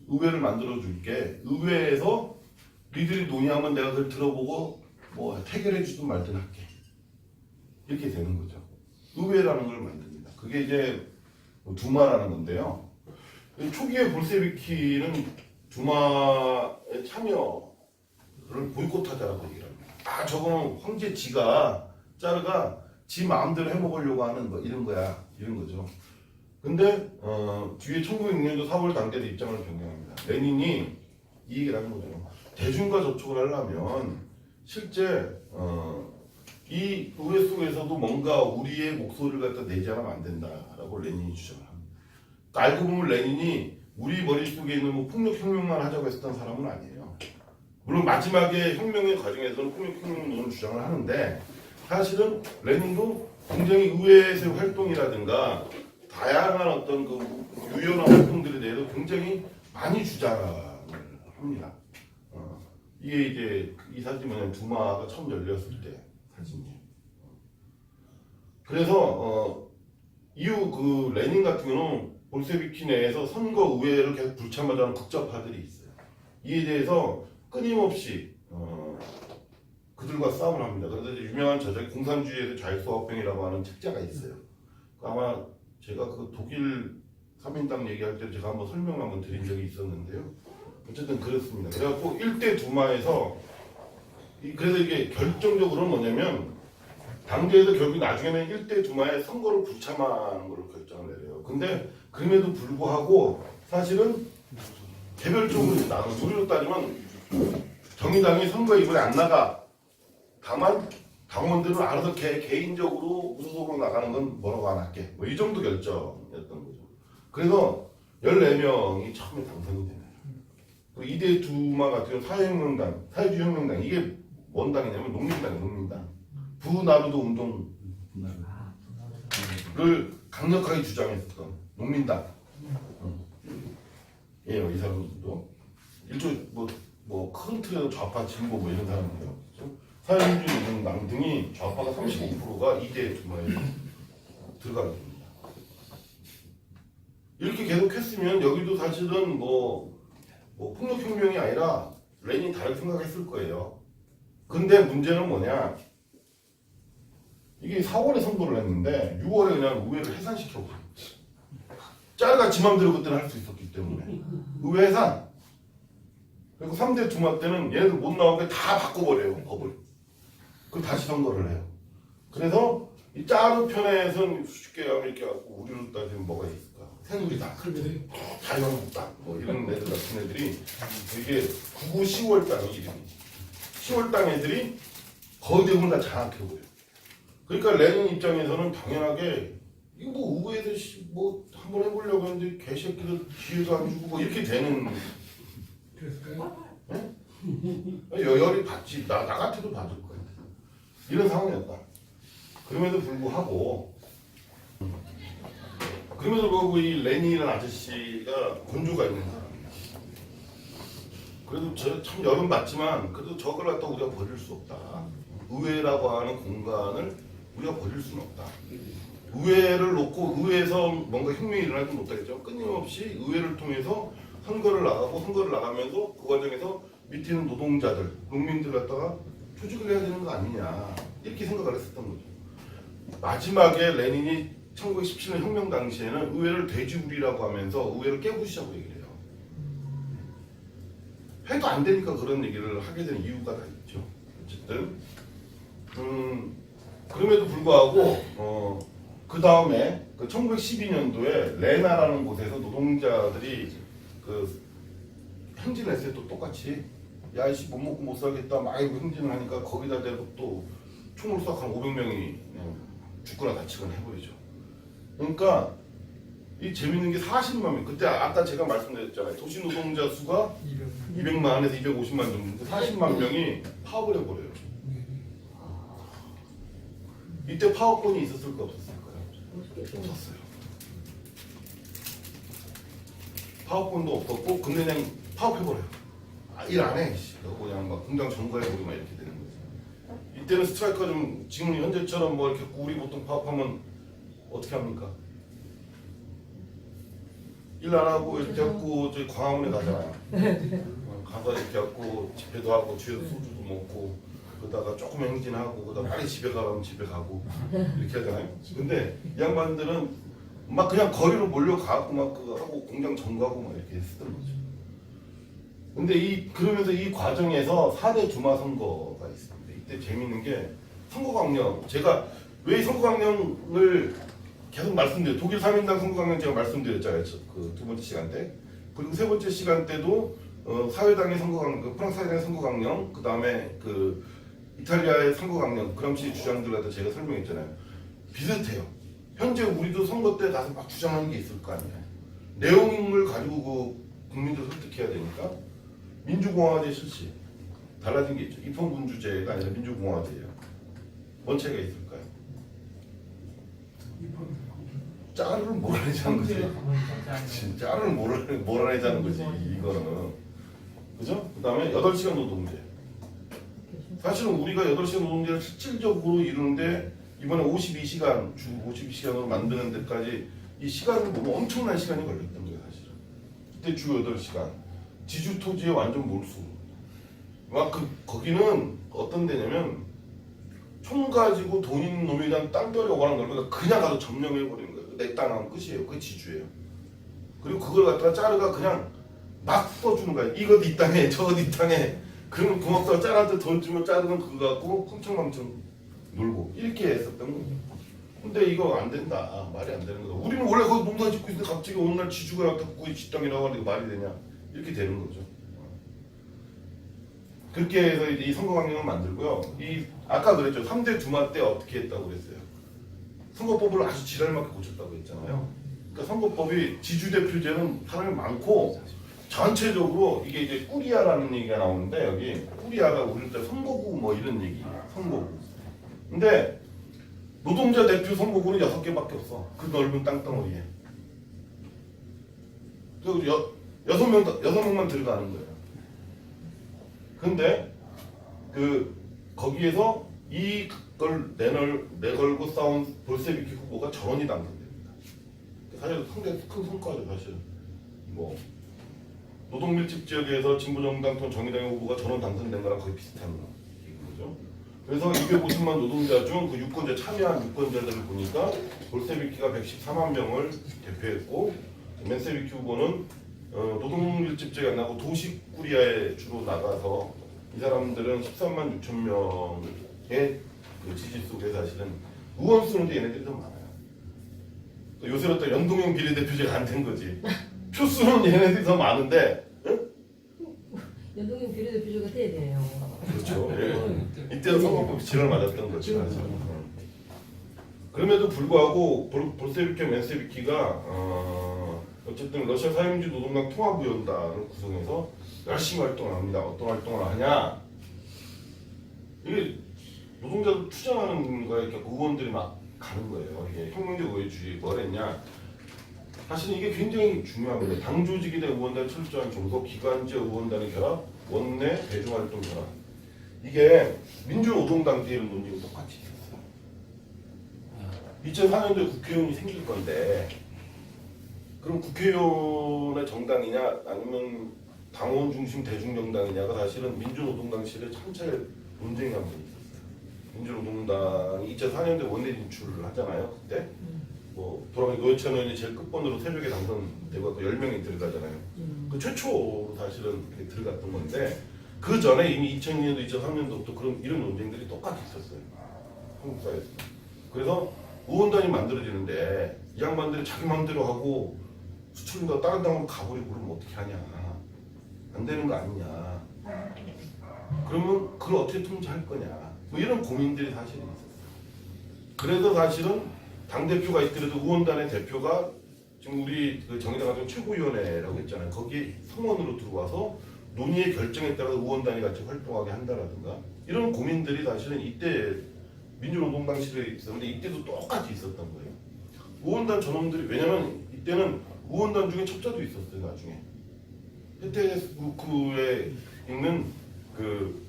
의회를 만들어줄게. 의회에서 니들이 논의하면 내가 그걸 들어보고 뭐 태결해 주든 말든 할게. 이렇게 되는 거죠. 의회라는 걸 만듭니다. 그게 이제 두마라는 건데요. 초기에 볼세비키는 두마의 참여를 보이콧하자라고 얘기를 합니다. 저거는 황제 짜르가 지 마음대로 해먹으려고 하는 뭐 이런 거야. 이런 거죠. 근데 뒤에 1906년도 4월 당대도 입장을 변경합니다. 레닌이 이 얘기를 하는 거죠. 대중과 접촉을 하려면 실제 이 의회 속에서도 뭔가 우리의 목소리를 갖다 내지 않으면 안 된다라고 레닌이 주장을 합니다. 그러니까 알고 보면 레닌이 우리 머릿속에 있는 뭐 폭력혁명만 하자고 했던 사람은 아니에요. 물론 마지막에 혁명의 과정에서는 폭력혁명론을 주장을 하는데 사실은 레닌도 굉장히 의회에서의 활동이라든가 다양한 어떤 그 유연한 활동들에 대해서 굉장히 많이 주장을 합니다. 이게 이제 이 사진이 뭐냐면 두마가 처음 열렸을 때 사진이에요. 그래서 이후 그 레닌 같은 경우는 볼세비키 내에서 선거 우회를 계속 불참하자는 극좌파들이 있어요. 이에 대해서 끊임없이 그들과 싸움을 합니다. 그래서 이제 유명한 저작이 공산주의의 자유소학병이라고 하는 책자가 있어요. 아마 제가 그 독일 3인당 얘기할 때 제가 한번 설명을 한번 드린 적이 있었는데요. 어쨌든 그렇습니다. 그래갖고 1대 두마에서 그래서 이게 결정적으로 뭐냐면 당대에서 결국 나중에는 1대 두마의 선거를 불참하는 걸로 결정을 내려요. 근데 그럼에도 불구하고 사실은 개별적으로 나눠 우리로 따지면 정의당이 선거에 이번에 안 나가. 다만 당원들은 알아서 개인적으로 무소속으로 나가는 건 뭐라고 안 할게. 뭐 이 정도 결정이었던 거죠. 그래서 14명이 처음에 당선이 되네요. 그 2대 두마 같은 경우 사회주의혁명당 이게 뭔 당이냐면 농민당. 부나루도 운동을 강력하게 주장했었던 농민당. 이 사람들도 일종 큰 틀에서 좌파 진보 뭐 이런 사람이에요. 사회민주주의 정당 등이 좌파가 35%가 이대 주마에 들어가게 됩니다. 이렇게 계속 했으면 여기도 사실은 폭력혁명이 아니라 레닌이 다르게 생각했을 거예요. 근데 문제는 뭐냐? 이게 4월에 선거를 했는데 6월에 그냥 의회를 해산시켜버렸어. 짜르가 지 맘대로 그때는 할 수 있었기 때문에 의회 해산. 그리고 3대 두마 때는 얘네들 못 나오게 다 바꿔버려요, 법을. 그럼 다시 선거를 해요. 그래서 이 짜르 편에서는 쉽게 이렇게 갖고 우리로 따지면 뭐가 있을까? 새누리당, 자유한국당 뭐 이런 애들 같은 애들이 이게 9구 10월당 이름이 10월당 애들이 거의 대부분 다 장악해버려요. 그러니까 레닌 입장에서는 당연하게 이거 의회에서 한번 해보려고 했는데 개새끼들 기회도 안 주고 뭐 이렇게 되는. 그랬을까요? 네? 여열이 받지. 나 같아도 받을 거예요. 이런 상황이었다. 그럼에도 불구하고 이 레닌이라는 아저씨가 건조가 있는 사람이야. 그래도 참 열은 받지만 그래도 저걸 갖다 우리가 버릴 수 없다. 의회라고 하는 공간을 우리가 버릴 수는 없다. 의회를 놓고 의회에서 뭔가 혁명이 일어나지 못하겠죠. 끊임없이 의회를 통해서 선거를 나가면서 그 과정에서 밑에 있는 노동자들, 농민들 갖다가 조직을 해야 되는 거 아니냐 이렇게 생각을 했었던 거죠. 마지막에 레닌이 1917년 혁명 당시에는 의회를 돼지우리라고 하면서 의회를 깨부시자고 얘기를 해요. 해도 안 되니까 그런 얘기를 하게 된 이유가 다 있죠. 어쨌든 그럼에도 불구하고 그 다음에 1912년도에 레나라는 곳에서 노동자들이 그 행진을 했어요. 또 똑같이 야이씨 못 먹고 못 살겠다 막 행진을 하니까 거기다 대고 또 총을 쏘아 한 500명이 죽거나 다치거나 해버리죠. 그러니까 이 재밌는 게 40만 명. 그때 아까 제가 말씀드렸잖아요. 도시 노동자 수가 200만에서 250만 정도. 40만 명이 파업을 해버려요. 이때 파업권이 있었을까 없었을까요? 없었어요. 파업권도 없었고 근데 그냥 파업해버려요. 일 안 해. 그냥 막 공장 점거해버리고 막 이렇게 되는 거죠. 이때는 스트라이크가 좀 지금 현재처럼 뭐 이렇게 우리 보통 파업하면 어떻게 합니까? 일 안 하고 이렇게 하고 저희 광화문에 가잖아요. 가서 이렇게 하고 집회도 하고 뒤에서 소주도 먹고 그러다가 조금 행진하고 그러다가 빨리 집에 가라면 집에 가고 이렇게 하잖아요. 근데 이 양반들은 막 그냥 거리로 몰려가고 막 그거 하고 공장 점거하고 막 이렇게 했었던 거죠. 근데 그러면서 이 과정에서 4대 두마 선거가 있습니다. 이때 재밌는 게 선거강령. 제가 왜 이 선거강령을 계속 말씀드려요. 독일 3인당 선거강령 제가 말씀드렸잖아요. 그 두 번째 시간 때. 그리고 세 번째 시간 때도 사회당의 선거강령, 프랑스 사회당의 선거강령, 그 다음에 그 이탈리아의 선거강령, 그람시 주장들 갖다 제가 설명했잖아요. 비슷해요. 현재 우리도 선거 때 가서 막 주장하는 게 있을 거 아니에요. 내용을 가지고 그 국민들 설득해야 되니까 민주공화제 실시. 달라진 게 있죠. 입헌군주제가 아니라 민주공화제예요. 원체가 있을까요? 짜르를 몰아내자는 거지. 짜르를 몰아내자는 거지. 이거는. 그죠? 그 다음에 8시간 노동제. 사실은 우리가 8시간 노동제를 실질적으로 이루는데 이번에 52시간, 주 52시간으로 만드는 데까지 이 시간은 너무 엄청난 시간이 걸렸던 거예요, 사실은. 그때 주 8시간. 지주 토지의 완전 몰수. 막 거기는 어떤 데냐면 총 가지고 돈 있는 놈이 그냥 땅벌이 오가는 걸 그냥 가서 점령해버리는 거예요. 내 땅하면 끝이에요. 그게 지주예요. 그리고 그걸 갖다가 짜르가 그냥 막 써주는 거야. 이거 네 땅에, 저거 네 땅에. 그러면 고맙다고 짜르한테 돈 주면 짜르는 그거 갖고 쿵청망청 놀고 이렇게 했었던 거죠. 근데 이거 안 된다. 말이 안 되는 거다. 우리는 원래 거기 농사 짓고 있는데 갑자기 어느 날 지주가 나타나고 그게 지 땅이라고 하는데 말이 되냐. 이렇게 되는 거죠. 그렇게 해서 이 선거강령을 만들고요. 아까 그랬죠. 3대 두마 때 어떻게 했다고 그랬어요. 선거법을 아주 지랄맞게 고쳤다고 했잖아요. 그러니까 선거법이 지주대표제는 사람이 많고 전체적으로 이게 이제 꾸리아라는 얘기가 나오는데 여기 꾸리아가 우리 때 선거구 뭐 이런 얘기예요. 선거구. 근데 노동자 대표 선거구는 6개밖에 없어. 그 넓은 땅덩어리에. 그리고 여섯 명만 들어가는 거예요. 근데 거기에서 이걸 내걸고 싸운 볼세비키 후보가 전원이 당선됩니다. 사실 상당히 큰 성과죠. 사실 뭐 노동밀집 지역에서 진보정당 또는 정의당의 후보가 전원 당선된 거랑 거의 비슷한 거죠. 그래서 250만 노동자 중 그 유권자 참여한 유권자들을 보니까 볼세비키가 114만 명을 대표했고 맨세비키 후보는 노동밀집 지역에 안 나고 도시쿠리아에 주로 나가서 이 사람들은 13만 6천 명의 그 지지 속에 사실은 의원 수는 얘네들이 더 많아요. 요새로 또 연동형 비례대표제가 안 된 거지. 표 수는 얘네들이 더 많은데, 응? 연동형 비례대표제가 돼야 돼요. 그렇죠. 예. 이때는 선거법 지랄 맞았던 거지. 사실. 그럼에도 불구하고 볼세비키 맨세비키가 어쨌든 러시아 사회민주 노동당 통합위원단을 구성해서 열심히 활동을 합니다. 어떤 활동을 하냐? 이게 노동자들 투쟁하는 거에 이렇게 의원들이 막 가는 거예요. 이게 혁명적 의회주의 뭐랬냐? 사실 이게 굉장히 중요합니다. 당 조직이 된 의원단이 철저한 종속, 기관제 의원단의 결합, 원내 대중활동 결합. 이게 민주노동당 때 이런 논의가 똑같이 있었어요. 2004년도에 국회의원이 생길 건데 그럼 국회의원의 정당이냐 아니면 당원 중심 대중정당이냐가 사실은 민주노동당실에 참차에 논쟁이 한 번 있었어요. 민주노동당이 2004년도에 원내 진출을 하잖아요. 그때 뭐 돌아가신 노회찬 의원이 제일 끝번으로 새벽에 당선되고 10명이 들어가잖아요. 그 최초로 사실은 들어갔던 건데 그 전에 이미 2002년도, 2003년도부터 그런 이런 논쟁들이 똑같이 있었어요. 한국 사회에서. 그래서 의원단이 만들어지는데 이 양반들이 자기 마음대로 하고 수출인가 다른 당으로 가버리고 그러면 어떻게 하냐. 안 되는 거 아니냐. 그러면 그걸 어떻게 통제할 거냐. 뭐 이런 고민들이 사실은 있었어요. 그래서 사실은 당대표가 있더라도 의원단의 대표가 지금 우리 그 정의당 같은 최고위원회라고 했잖아요. 거기에 성원으로 들어와서 논의의 결정에 따라 의원단이 같이 활동하게 한다라든가 이런 고민들이 사실은 이때 민주노동당실에 있었는데 이때도 똑같이 있었던 거예요. 의원단 저놈들이 왜냐면 이때는 의원단 중에 첩자도 있었어요. 나중에 혜태그룹에 있는 그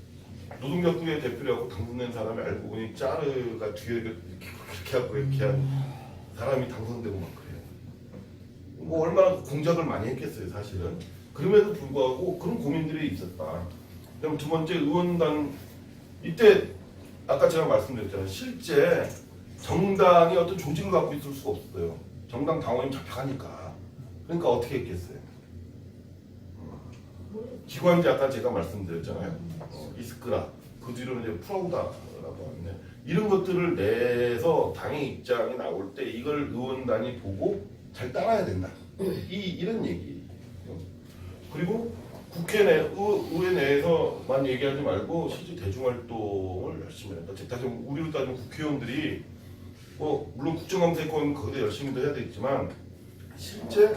노동자구의 대표라고 당선된 사람이 알고 보니 짜르가 뒤에 이렇게 하고 이렇게 한 사람이 당선되고 막 그래요. 뭐 얼마나 공작을 많이 했겠어요. 사실은. 그럼에도 불구하고 그런 고민들이 있었다. 그다음 두 번째 의원단 이때 아까 제가 말씀드렸잖아요. 실제 정당이 어떤 조직을 갖고 있을 수가 없어요. 정당 당원이 잡혀가니까. 그러니까 어떻게 했겠어요? 기관지 아까 제가 말씀드렸잖아요. 이스크라 그 뒤로는 이제 프라우다라고 하는데 이런 것들을 내서 당의 입장이 나올 때 이걸 의원단이 보고 잘 따라야 된다. 이런 얘기. 그리고 국회 의회 내에서만 얘기하지 말고 실제 대중활동을 열심히 한다. 즉 다시 우리로 따지면 국회의원들이 뭐 물론 국정감사권 거기도 열심히 해야 되겠지만 실제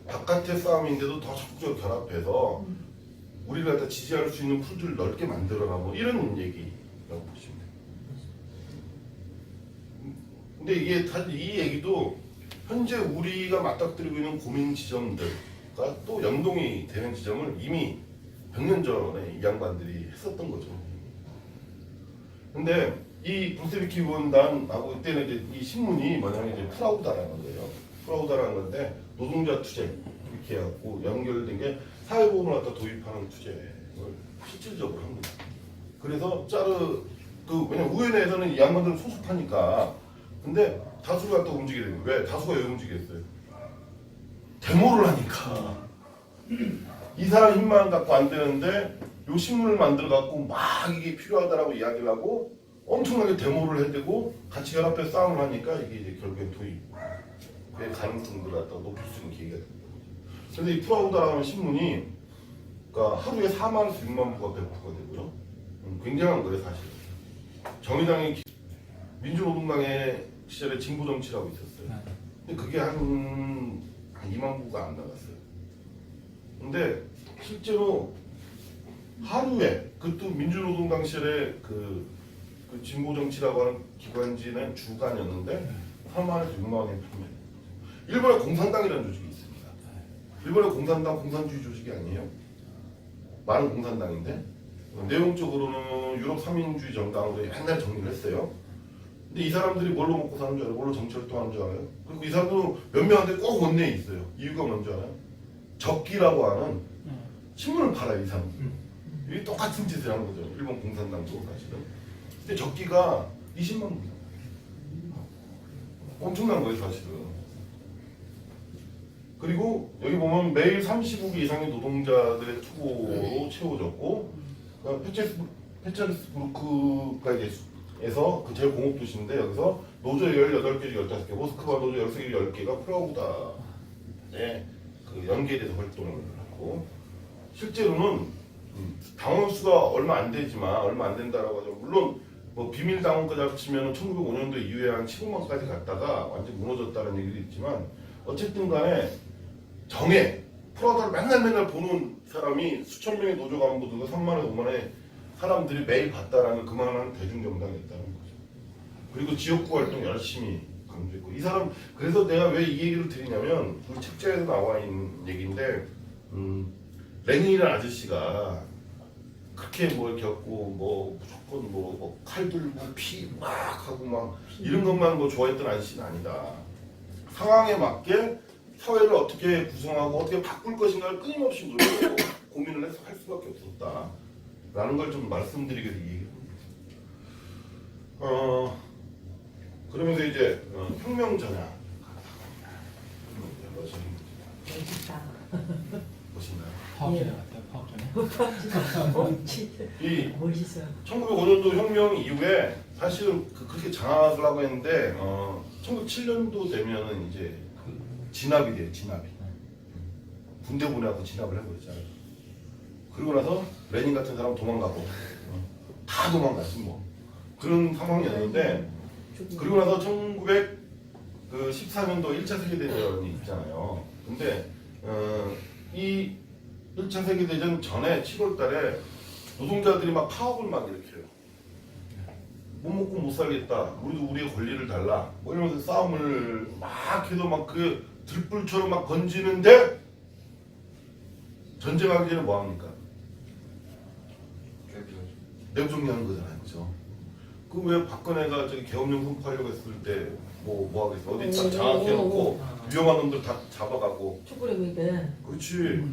바깥의 싸움인데도 더 적극적으로 결합해서 우리를 갖다 지지할 수 있는 풀들을 넓게 만들어라 뭐 이런 얘기라고 보시면 돼요. 근데 이게 사실 이 얘기도 현재 우리가 맞닥뜨리고 있는 고민 지점들과 또 연동이 되는 지점을 이미 100년 전에 이 양반들이 했었던 거죠. 근데 이 볼세비키 의원단하고 그때는 이제 이 신문이 뭐냐면 이제 프라우다라는 거예요. 프라우다라는 건데 노동자 투쟁 이렇게 해갖고 연결된 게 사회보험을 갖다 도입하는 투쟁을 실질적으로 합니다. 그래서 왜냐면 의회 내에서는 이 양반들은 소수파니까 근데 다수가 갖다 움직이게 되는 거예요. 왜? 다수가 왜 움직였어요? 데모를 하니까 이 사람 힘만 갖고 안 되는데 요 신문을 만들어 갖고 막 이게 필요하다라고 이야기를 하고 엄청나게 데모를 해대고 같이 연합해서 싸움을 하니까 이게 이제 결국엔 도입의 가능성들을 갖다 높일 수 있는 계기가 됩니다. 그런데 이 프라우다라는 신문이 그러니까 하루에 4만에서 6만 부가 배포가 되고요. 굉장한 거예요 사실. 정의당이 민주노동당의 시절에 진보 정치라고 있었어요. 근데 그게 한 2만 부가 안 나갔어요. 근데 실제로 하루에 그것도 민주노동당 시절에 그 진보 정치라고 하는 기관지는 주간이었는데 3만에서 6만 원에 판매. 일본에 공산당이라는 조직이 있습니다. 일본의 공산당 공산주의 조직이 아니에요. 많은 공산당인데 내용적으로는 유럽 삼인주의 정당으로 옛날에 정리를 했어요. 근데 이 사람들이 뭘로 먹고 사는 줄 알아요? 뭘로 정치 활동하는 줄 알아요? 그리고 이 사람들은 몇 명한테 꼭 원내에 있어요. 이유가 뭔지 알아요? 적기라고 하는 신문을 팔아요, 이 사람들. 이게 똑같은 짓을 하는 거죠. 일본 공산당도 사실은. 근데 적기가 20만 원. 엄청난 거예요, 사실은. 그리고 여기 보면 매일 30억 이상의 노동자들의 투고로 채워졌고, 페체르스부르크까지에서 그 제일 공업 도시인데 여기서 노조 18개, 15개, 모스크바 노조 13개, 10개가 프라우다 네, 그 연계돼서 활동을 하고 실제로는 당원 수가 얼마 안 되지만 얼마 안 된다라고 하죠. 물론 뭐 비밀 당원까지 합치면 1905년도 이후에 한 15만까지 갔다가 완전 무너졌다는 얘기도 있지만 어쨌든 간에 정해 프라우다를 맨날 보는 사람이 수천 명의 노조 간부들과 3만에 5만의 사람들이 매일 봤다라는 그만한 대중정당이 있다는 거죠. 그리고 지역구 활동 열심히 강조했고 이 사람 그래서 내가 왜 이 얘기를 드리냐면 그 책자에도 나와 있는 얘기인데 레닌이라는 아저씨가 그렇게 뭐 이렇게 갖고 뭐 무조건 뭐 칼 들고 피 막 하고 막 이런 것만 뭐 좋아했던 아저씨는 아니다. 상황에 맞게 사회를 어떻게 구성하고 어떻게 바꿀 것인가를 끊임없이 노력하고 고민을 해서 할 수밖에 없었다. 라는 걸 좀 말씀드리게 얘기합니다. 그러면서 이제 혁명 전야. 멋있다. 멋있나요? 파업전에 같아요. 파업전에. 이 멋있어요. 1905년도 혁명 이후에 사실은 그렇게 장악을 하고 했는데 1907년도 되면은 이제 진압이 돼요. 진압이. 군대 보내고 진압을 해버렸잖아요. 그리고 나서 레닌 같은 사람 도망가고 다 도망갔지 뭐 그런 상황이었는데 그리고 나서 1914년도 1차 세계대전이 있잖아요. 근데 이 1차 세계대전 전에 7월 달에 노동자들이 막 파업을 막 일으켜요. 못 먹고 못 살겠다. 우리도 우리의 권리를 달라. 뭐 이러면서 싸움을 막 해도 막 그 들불처럼 막 번지는데 전쟁하기 전에 뭐 합니까? 내부 정리하는 거잖아요, 그죠? 그 왜 박근혜가 저기 계엄령 선포하려고 했을 때 뭐 하겠어? 어디 딱 장악해놓고 위험한 놈들 다 잡아가고. 촛불에 보니까 그렇지.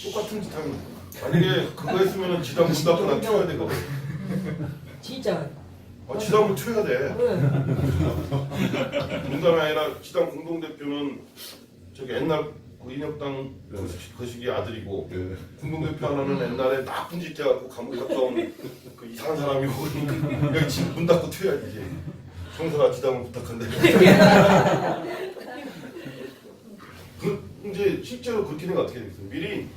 똑같은 짓 하는 거야. 만약에 그거 했으면은 지당 문 닫고 나 튀어야 되거든. 진짜. 지당 문 튀어야 돼. 왜? 농담이 아니라 지당 공동대표는 저기 옛날 그 인혁당 그 시기 아들이고 공동대표 하나는 옛날에 나쁜 짓 해갖고 감옥 갔다 온 그 이상한 사람이고 그러니까 여기 지금 문 닫고 튀어야지 이제. 형사가 지당을 부탁한다. 이제 실제로 그렇게 되면 어떻게 되겠어요? 미리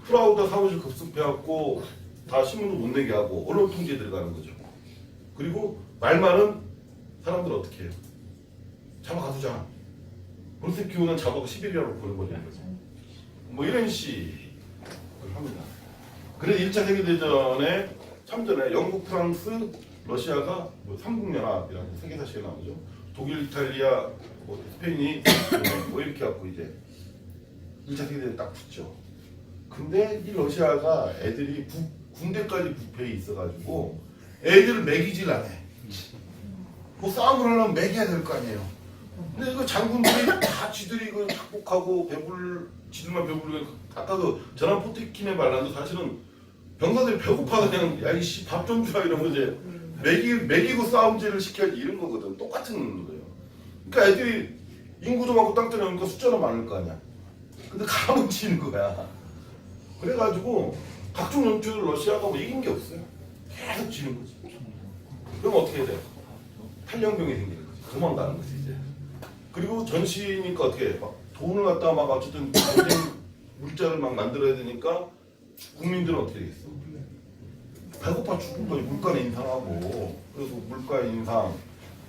프라우다 사무실 급습해갖고 다 신문도 못 내게 하고 언론 통제에 들어가는 거죠. 그리고 말 많은 사람들 어떻게 해요? 잡아가두자. 프로세큐는 잡아가 시베리아로 보내버리는 거죠. 뭐 이런 식을 합니다. 그래서 1차 세계대전에 참전에 영국, 프랑스, 러시아가 뭐 삼국연합이라고 세계사시에 나오죠. 독일, 이탈리아, 뭐 스페인이 뭐 이렇게 갖고 이제 1차 세계대전 딱 붙죠. 근데 이 러시아가 애들이 군대까지 부패해 있어가지고 애들을 먹이질 않아. 뭐 싸움을 하려면 먹여야 될 거 아니에요. 근데 이거 장군들이 다 지들이 그 작곡하고 지들만 배부르게 아까 그 전함 포테킨의 반란도 사실은 병사들이 배고파 그냥 야이씨 밥 좀 주라 이러면 이제 먹이고 싸움질을 시켜야지 이런 거거든. 똑같은 거예요. 그러니까 애들이 인구도 많고 땅덩이 많으니까 숫자는 많을 거 아니야. 근데 가면 지는 거야. 그래가지고 각종 연초를 러시아가 뭐 이긴 게 없어요. 계속 지는 거지. 그럼 어떻게 돼요? 탈영병이 생기는 거지. 도망가는 거지 이제. 그리고 전시니까 어떻게 해? 막 돈을 갖다 막 어쨌든 물자를 막 만들어야 되니까 국민들은 어떻게 되겠어? 배고파 죽을 거지. 물가는 인상하고 그래서 물가 인상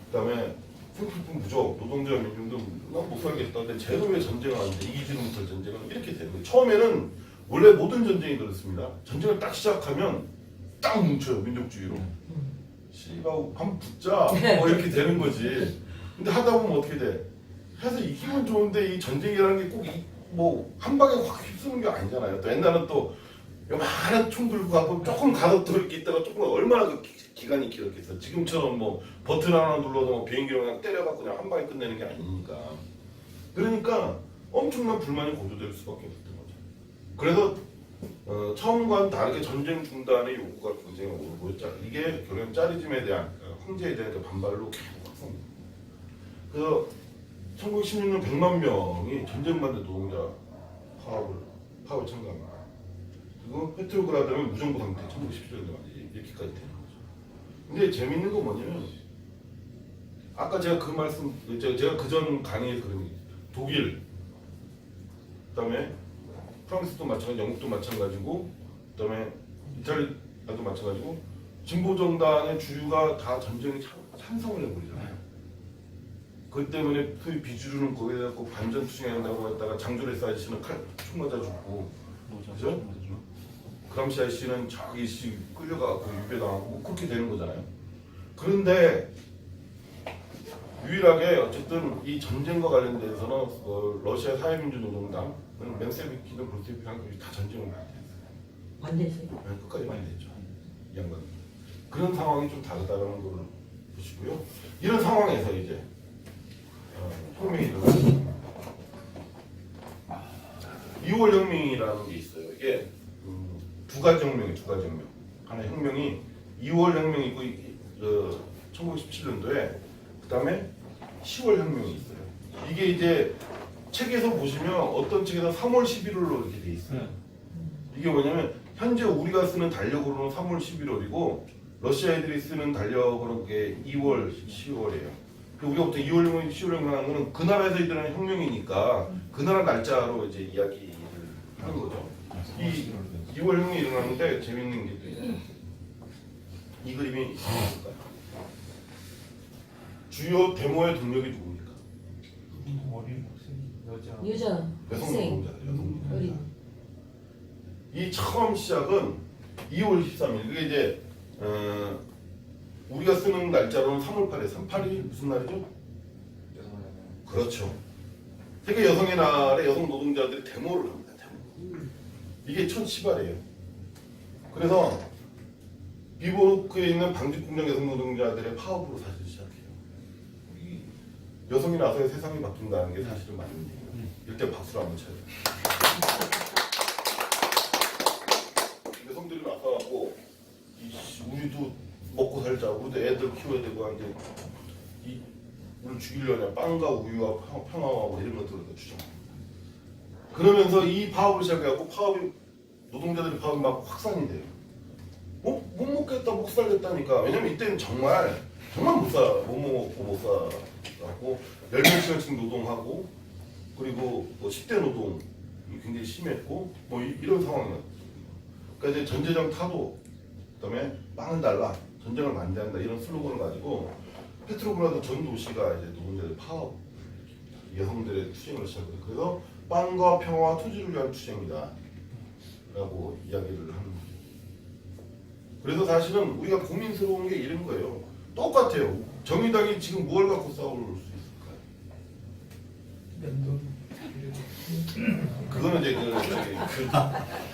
그다음에 생필품 부족, 노동자 민중도 못 살겠다. 근데 쟤는 왜 전쟁을 하는데 이기지는 못할 전쟁은 이렇게 되는 거예요. 처음에는 원래 모든 전쟁이 그렇습니다. 전쟁을 딱 시작하면 딱 뭉쳐요. 민족주의로. 씨가 한번 붙자 뭐 이렇게 되는 거지. 근데 하다 보면 어떻게 돼? 해서 이기면 좋은데 이 전쟁이라는 게 꼭 뭐 한 방에 확 휩쓰는 게 아니잖아요. 또 옛날은 또 요만한 총 들고 가고 조금 가도 또 이렇게 있다가 조금 얼마나 그 기간이 길었겠어. 지금처럼 뭐 버튼 하나 눌러도 뭐 비행기를 그냥 때려갖고 그냥 한 방에 끝내는 게 아니니까. 그러니까 엄청난 불만이 고조될 수밖에 없었던 거죠. 그래서 처음과는 다르게 전쟁 중단의 요구가 굉장히 오르고 이게 결국엔 짜리즘에 대한 황제에 대한 그 반발로 계속 확산됩니다. 그래서 1916년 100만 명이 전쟁반대 노동자 파업에 참가합니다. 그리고 페트로그라드는 무정부 상태 1917년도까지 이렇게까지 되는 거죠. 근데 재밌는 건 뭐냐면 아까 제가 그 말씀 제가 그전 강의에서 그런 게 독일 그다음에 프랑스도 마찬가지, 영국도 마찬가지고 그다음에 이탈리아도 마찬가지고 진보 정당의 주류가 다 전쟁에 찬성을 해버리잖아요. 그 때문에 소위 비주류는 거기에 갖고 반전 투쟁한다고 했다가 장조레 아저씨는 총 맞아 죽고, 그죠? 그람시 아저씨는 저기 끌려가고 유배당하고 그렇게 되는 거잖아요. 그런데 유일하게 어쨌든 이 전쟁과 관련돼서는 러시아 사회민주노동당은 멘세비키는 볼셰비키는 다 전쟁을 반대했어요. 끝까지 반대했죠. 이 양반. 그런 상황이 좀 다르다는 걸 보시고요. 이런 상황에서 이제 혁명이 일어났습니다. 2월 혁명이라는 게 있어요. 이게 두 가지 혁명이에요. 두 가지 혁명. 하나 혁명이 2월 혁명이고 1917년도에 그 다음에 10월 혁명이 있어요. 이게 이제 책에서 보시면 어떤 책에서 3월 11월로 이렇게 돼 있어요. 이게 뭐냐면 현재 우리가 쓰는 달력으로는 3월 11월이고 러시아 애들이 쓰는 달력으로는 그게 2월 10월이에요. 우리가 보통 2월 혁명, 10월 혁명하는 거는 그 나라에서 일어나는 혁명이니까 그 나라 날짜로 이제 이야기를 하는 거죠. 이 2월 혁명이 일어나는데 재밌는 게 또 있어요. 이 그림이 뭘까요? 주요 데모의 동력이 누굽니까? 어린 여자. 여자, 여성 학생, 노동자들, 여성 노동자. 어린. 이 처음 시작은 2월 13일. 그게 이제 우리가 쓰는 날짜로는 3월 8일. 38일 무슨 날이죠? 그렇죠. 세계 여성의 날에 여성 노동자들이 데모를 합니다. 데모. 이게 첫 시발이에요. 그래서 비보르크에 있는 방직 공장 여성 노동자들의 파업으로 사실 시작해요. 이 여성이 나서야 세상이 바뀐다는 게 사실은 맞는 얘기예요. 이때 박수를 한번 쳐야 돼요. 여성들이 나서갖고 우리도 먹고 살자, 우리도 애들 키워야 되고 하는데 우리 죽이려냐, 빵과 우유와 평화와 뭐 이런 것들을 주장합니다. 그러면서 이 파업을 시작해갖고 노동자들의 파업이 막 확산이 돼요. 못 먹겠다, 못 살겠다니까. 왜냐면 이때는 정말 못 먹고 못 살았고 10시간씩 노동하고 그리고 뭐 10대 노동이 굉장히 심했고 뭐 이런 상황이었어요. 그러니까 이제 전제장 타도 그다음에 빵은 달라, 전쟁을 반대한다 이런 슬로건을 가지고 페트로그라드 전 도시가 이제 노동자들 파업, 여성들의 투쟁을 시작해요. 그래서 빵과 평화와 토지를 위한 투쟁이다 라고 이야기를 하는 거죠. 그래서 사실은 우리가 고민스러운 게 이런 거예요. 똑같아요. 정의당이 지금 뭘 갖고 싸울 수 있을까요? 그거는 이제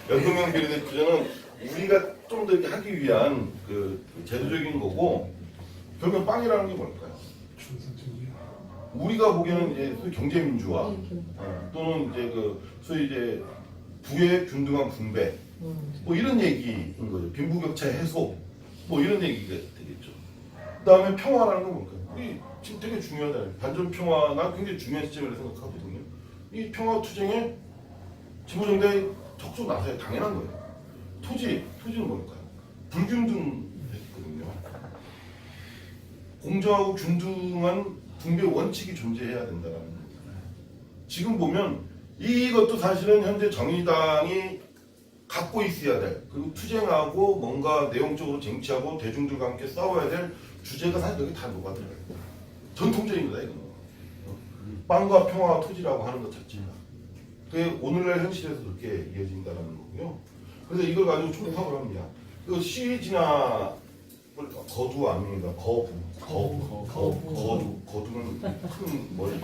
연동형 비례대표제는 우리가 좀 더 이렇게 하기 위한 그 제도적인 거고 결국은 빵이라는 게 뭘까요? 우리가 보기에는 이제 소위 경제민주화 또는 이제 소위 이제 부의 균등한 분배 뭐 이런 얘기인 거죠. 빈부격차 해소 뭐 이런 얘기가 되겠죠. 그다음에 평화라는 건 뭘까요? 우리 지금 되게 중요하잖아요. 반전 평화나 굉장히 중요한 시점이라고 생각하거든요. 이 평화 투쟁에 진보정당이 적극 나서야 당연한 거예요. 토지는 뭘까요? 불균등했거든요. 공정하고 균등한 분배 원칙이 존재해야 된다는 거잖아요. 지금 보면 이것도 사실은 현재 정의당이 갖고 있어야 될, 그리고 투쟁하고 뭔가 내용적으로 쟁취하고 대중들과 함께 싸워야 될 주제가 사실 여기 다 녹아들어요. 전통적입니다, 이거는. 빵과 평화와 토지라고 하는 것 자체가. 그게 오늘날 현실에서 그렇게 이어진다는 거고요. 그래서 이걸 가지고 총파업을 합니다. 이거 시지나 거두 아닙니다. 거두는 큰 머리.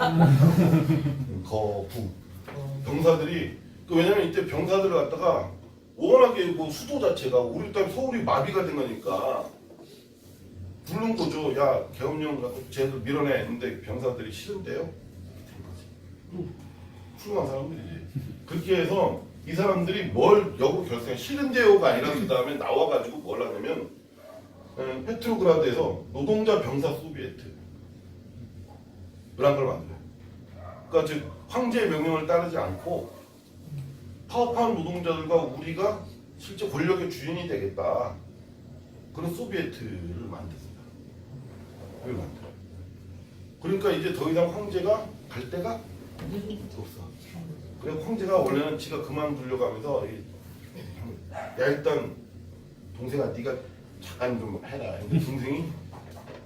거부. 병사들이 왜냐면 이때 병사들을 갖다가 워낙에 뭐 수도 자체가 우리 딸 서울이 마비가 된 거니까 부른 거죠. 야 계엄령 갖고 쟤들 밀어내 했는데 병사들이 싫은데요. 훌륭한 사람들이지. 그렇게 해서 이 사람들이 뭘 역으로 결성해 싫은데요가 아니라 그 다음에 나와가지고 뭘 하냐면 페트로그라드에서 노동자 병사 소비에트 이런 걸 만들어요. 그러니까 즉 황제의 명령을 따르지 않고 파업하는 노동자들과 우리가 실제 권력의 주인이 되겠다. 그런 소비에트를 만듭니다. 그걸 만들어요. 그러니까 이제 더 이상 황제가 갈 데가 없어. 그래서 황제가 원래는 지가 그만두려고 하면서 야 일단 동생아 네가 잠깐 좀 해라. 근데 동생이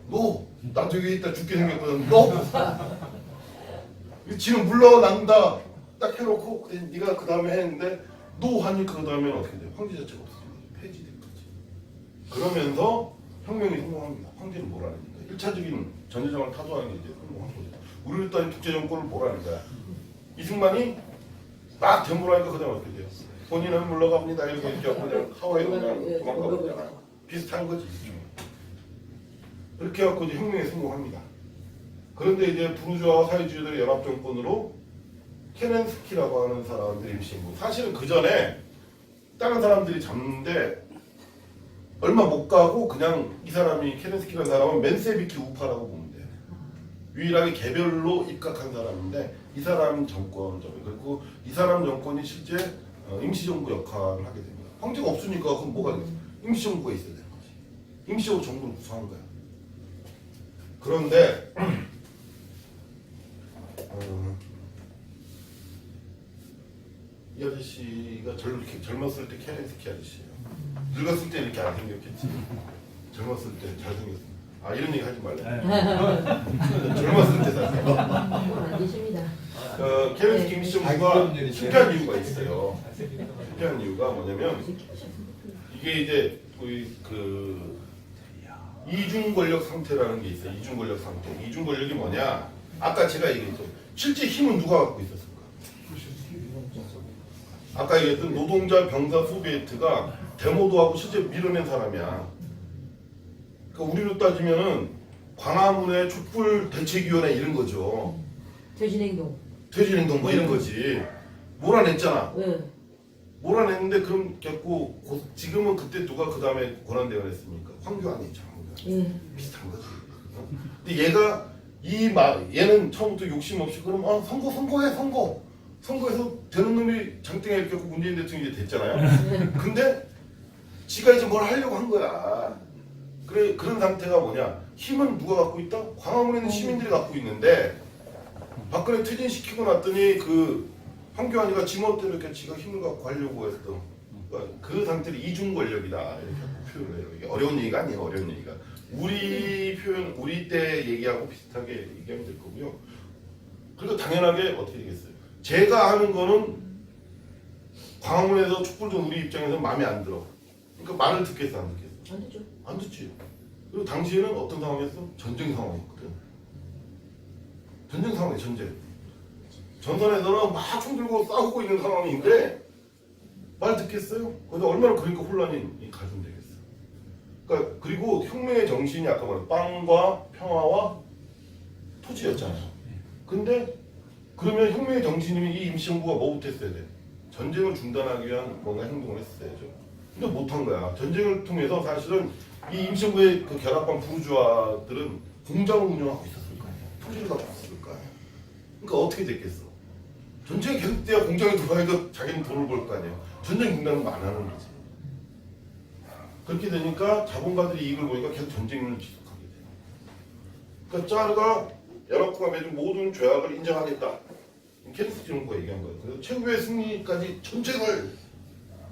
너 나도 여기 있다 죽게 생겼거든. 너 지금 물러난다. 딱 해놓고 그래, 네가 그 다음에 했는데 너 하니까 그 다음에는 어떻게 돼? 황제 자체가 없어지고 폐지될 거지. 그러면서 혁명이 성공합니다. 황제는 몰아내니까 1차적인 전제장을 타도하는 게 이제 성공한 거죠. 우리를 따윈 독재 정권을 몰아낸 거야. 이승만이 막 demol하니까 그 다음에 어떻게 돼요? 본인은 물러갑니다. 이렇게 하고 그냥 하와이에 그냥 도망가고 있잖아. 비슷한 거지. 이렇게 해갖고 이제 혁명에 성공합니다. 그런데 이제 부르주아와 사회주의들의 연합 정권으로 케넨스키라고 하는 사람들이 임신고 사실은 그 전에 다른 사람들이 잡는데 얼마 못 가고 그냥 이 사람이 케넨스키라는 사람은 맨세비키 우파라고 보면 돼요. 유일하게 개별로 입각한 사람인데 이 사람 정권적이고 그리고 이 사람 정권이 실제 임시정부 역할을 하게 됩니다. 황제가 없으니까 그럼 뭐가 되겠어? 임시정부가 있어야 되는 거지. 임시정부 정부를 구성한 거야. 그런데 이 아저씨가 이렇게 젊었을 때 케넨스키 아저씨예요. 늙었을 때 이렇게 안 생겼겠지. 젊었을 때 잘생겼어. 아 이런 얘기 하지 말래. 젊었을 때 잘생겼어. 안 되십니다. 케넨스키 임시정부가 실패한 이유가 있어요. 실패한 이유가 뭐냐면 이게 이제 그 이중 권력 상태라는 게 있어요. 이중 권력 상태. 이중 권력이 뭐냐? 아까 제가 얘기했죠. 실제 힘은 누가 갖고 있었을까? 아까 얘기했던 노동자 병사 소비에트가 데모도 하고 실제 밀어낸 사람이야. 그러니까 우리로 따지면은 광화문의 촛불 대책위원회 이런 거죠. 퇴진행동. 퇴진행동 뭐 이런 거지. 몰아냈잖아. 네. 몰아냈는데 그럼 결국 지금은 그때 누가 그 다음에 권한대행을 했습니까? 황교안이 있잖아. 비슷한 거지. 근데 얘가 얘는 처음부터 욕심 없이 그럼 선거해 선거해서 되는 놈이 장땡에 이렇게 문재인 대통령이 이제 됐잖아요. 근데 지가 이제 뭘 하려고 한 거야. 그래 그런 상태가 뭐냐? 힘은 누가 갖고 있다? 광화문에 있는 시민들이 갖고 있는데 박근혜 퇴진시키고 났더니 그 황교안이가 지멋대로 이렇게 지가 힘을 갖고 하려고 했던 그러니까 그 상태를 이중 권력이다 이렇게 표현을 해요. 이게 어려운 얘기가 아니에요. 어려운 얘기가. 우리 때 얘기하고 비슷하게 얘기하면 될 거고요. 그리고 당연하게 어떻게 되겠어요? 제가 하는 거는 광화문에서 촛불 든 우리 입장에서 마음에 안 들어. 그러니까 말을 듣겠어 안 듣겠어? 안 되죠. 안 듣지. 그리고 당시에는 어떤 상황이었어? 전쟁 상황이었거든. 전쟁 상황이야 전쟁. 전선에서는 막 총 들고 싸우고 있는 상황인데 말 듣겠어요? 근데 얼마나 그러니까 혼란이 가중되겠어. 그러니까 그리고 혁명의 정신이 아까 말한 빵과 평화와 토지였잖아요. 근데 그러면 혁명의 정신이면 이 임시정부가 뭐부터 했어야 돼? 전쟁을 중단하기 위한 뭔가 행동을 했어야죠. 근데 못한 거야. 전쟁을 통해서 사실은 이 임시정부의 그 결합한 부르주아들은 공장을 운영하고 있었을 거 아니야. 토지를 갖고 있었을 거 아니야. 그러니까 어떻게 됐겠어? 전쟁이 계속돼야 공장에 들어가니까 자기는 돈을 벌 거 아니에요. 전쟁 중단은 안 하는 거지. 그렇게 되니까 자본가들이 이익을 보니까 계속 전쟁을 지속하게 돼요. 그러니까 짜르가 연합국가 맺은 모든 조약을 인정하겠다. 케넨스키 정부가 얘기한 거예요. 그래서 최후의 승리까지 전쟁을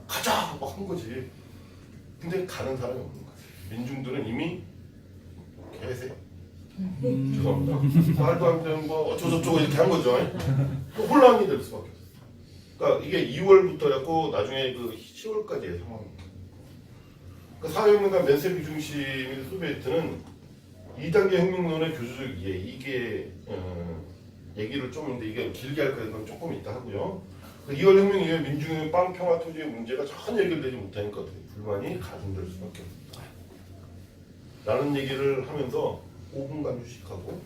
가자 막 한 거지. 근데 가는 사람이 없는 거지. 민중들은 이미 개새. 죄송합니다. 말도 안 되는 거 어쩌고저쩌고 이렇게 한 거죠. 혼란이 될 수밖에 없어요. 그러니까 이게 2월부터였고 나중에 그 10월까지의 상황입니다. 그러니까 사회혁명가 맨세비 중심의 소비에트는 2단계 혁명론의 교조적 이해 이게 얘기를 좀 근데 이게 길게 할 거예요. 그건 조금 이따 하고요. 그 2월 혁명 이후에 민중의 빵 평화 토지의 문제가 전혀 해결되지 못하니까 불만이 가중될 수밖에 없다. 라는 얘기를 하면서 5분간 휴식하고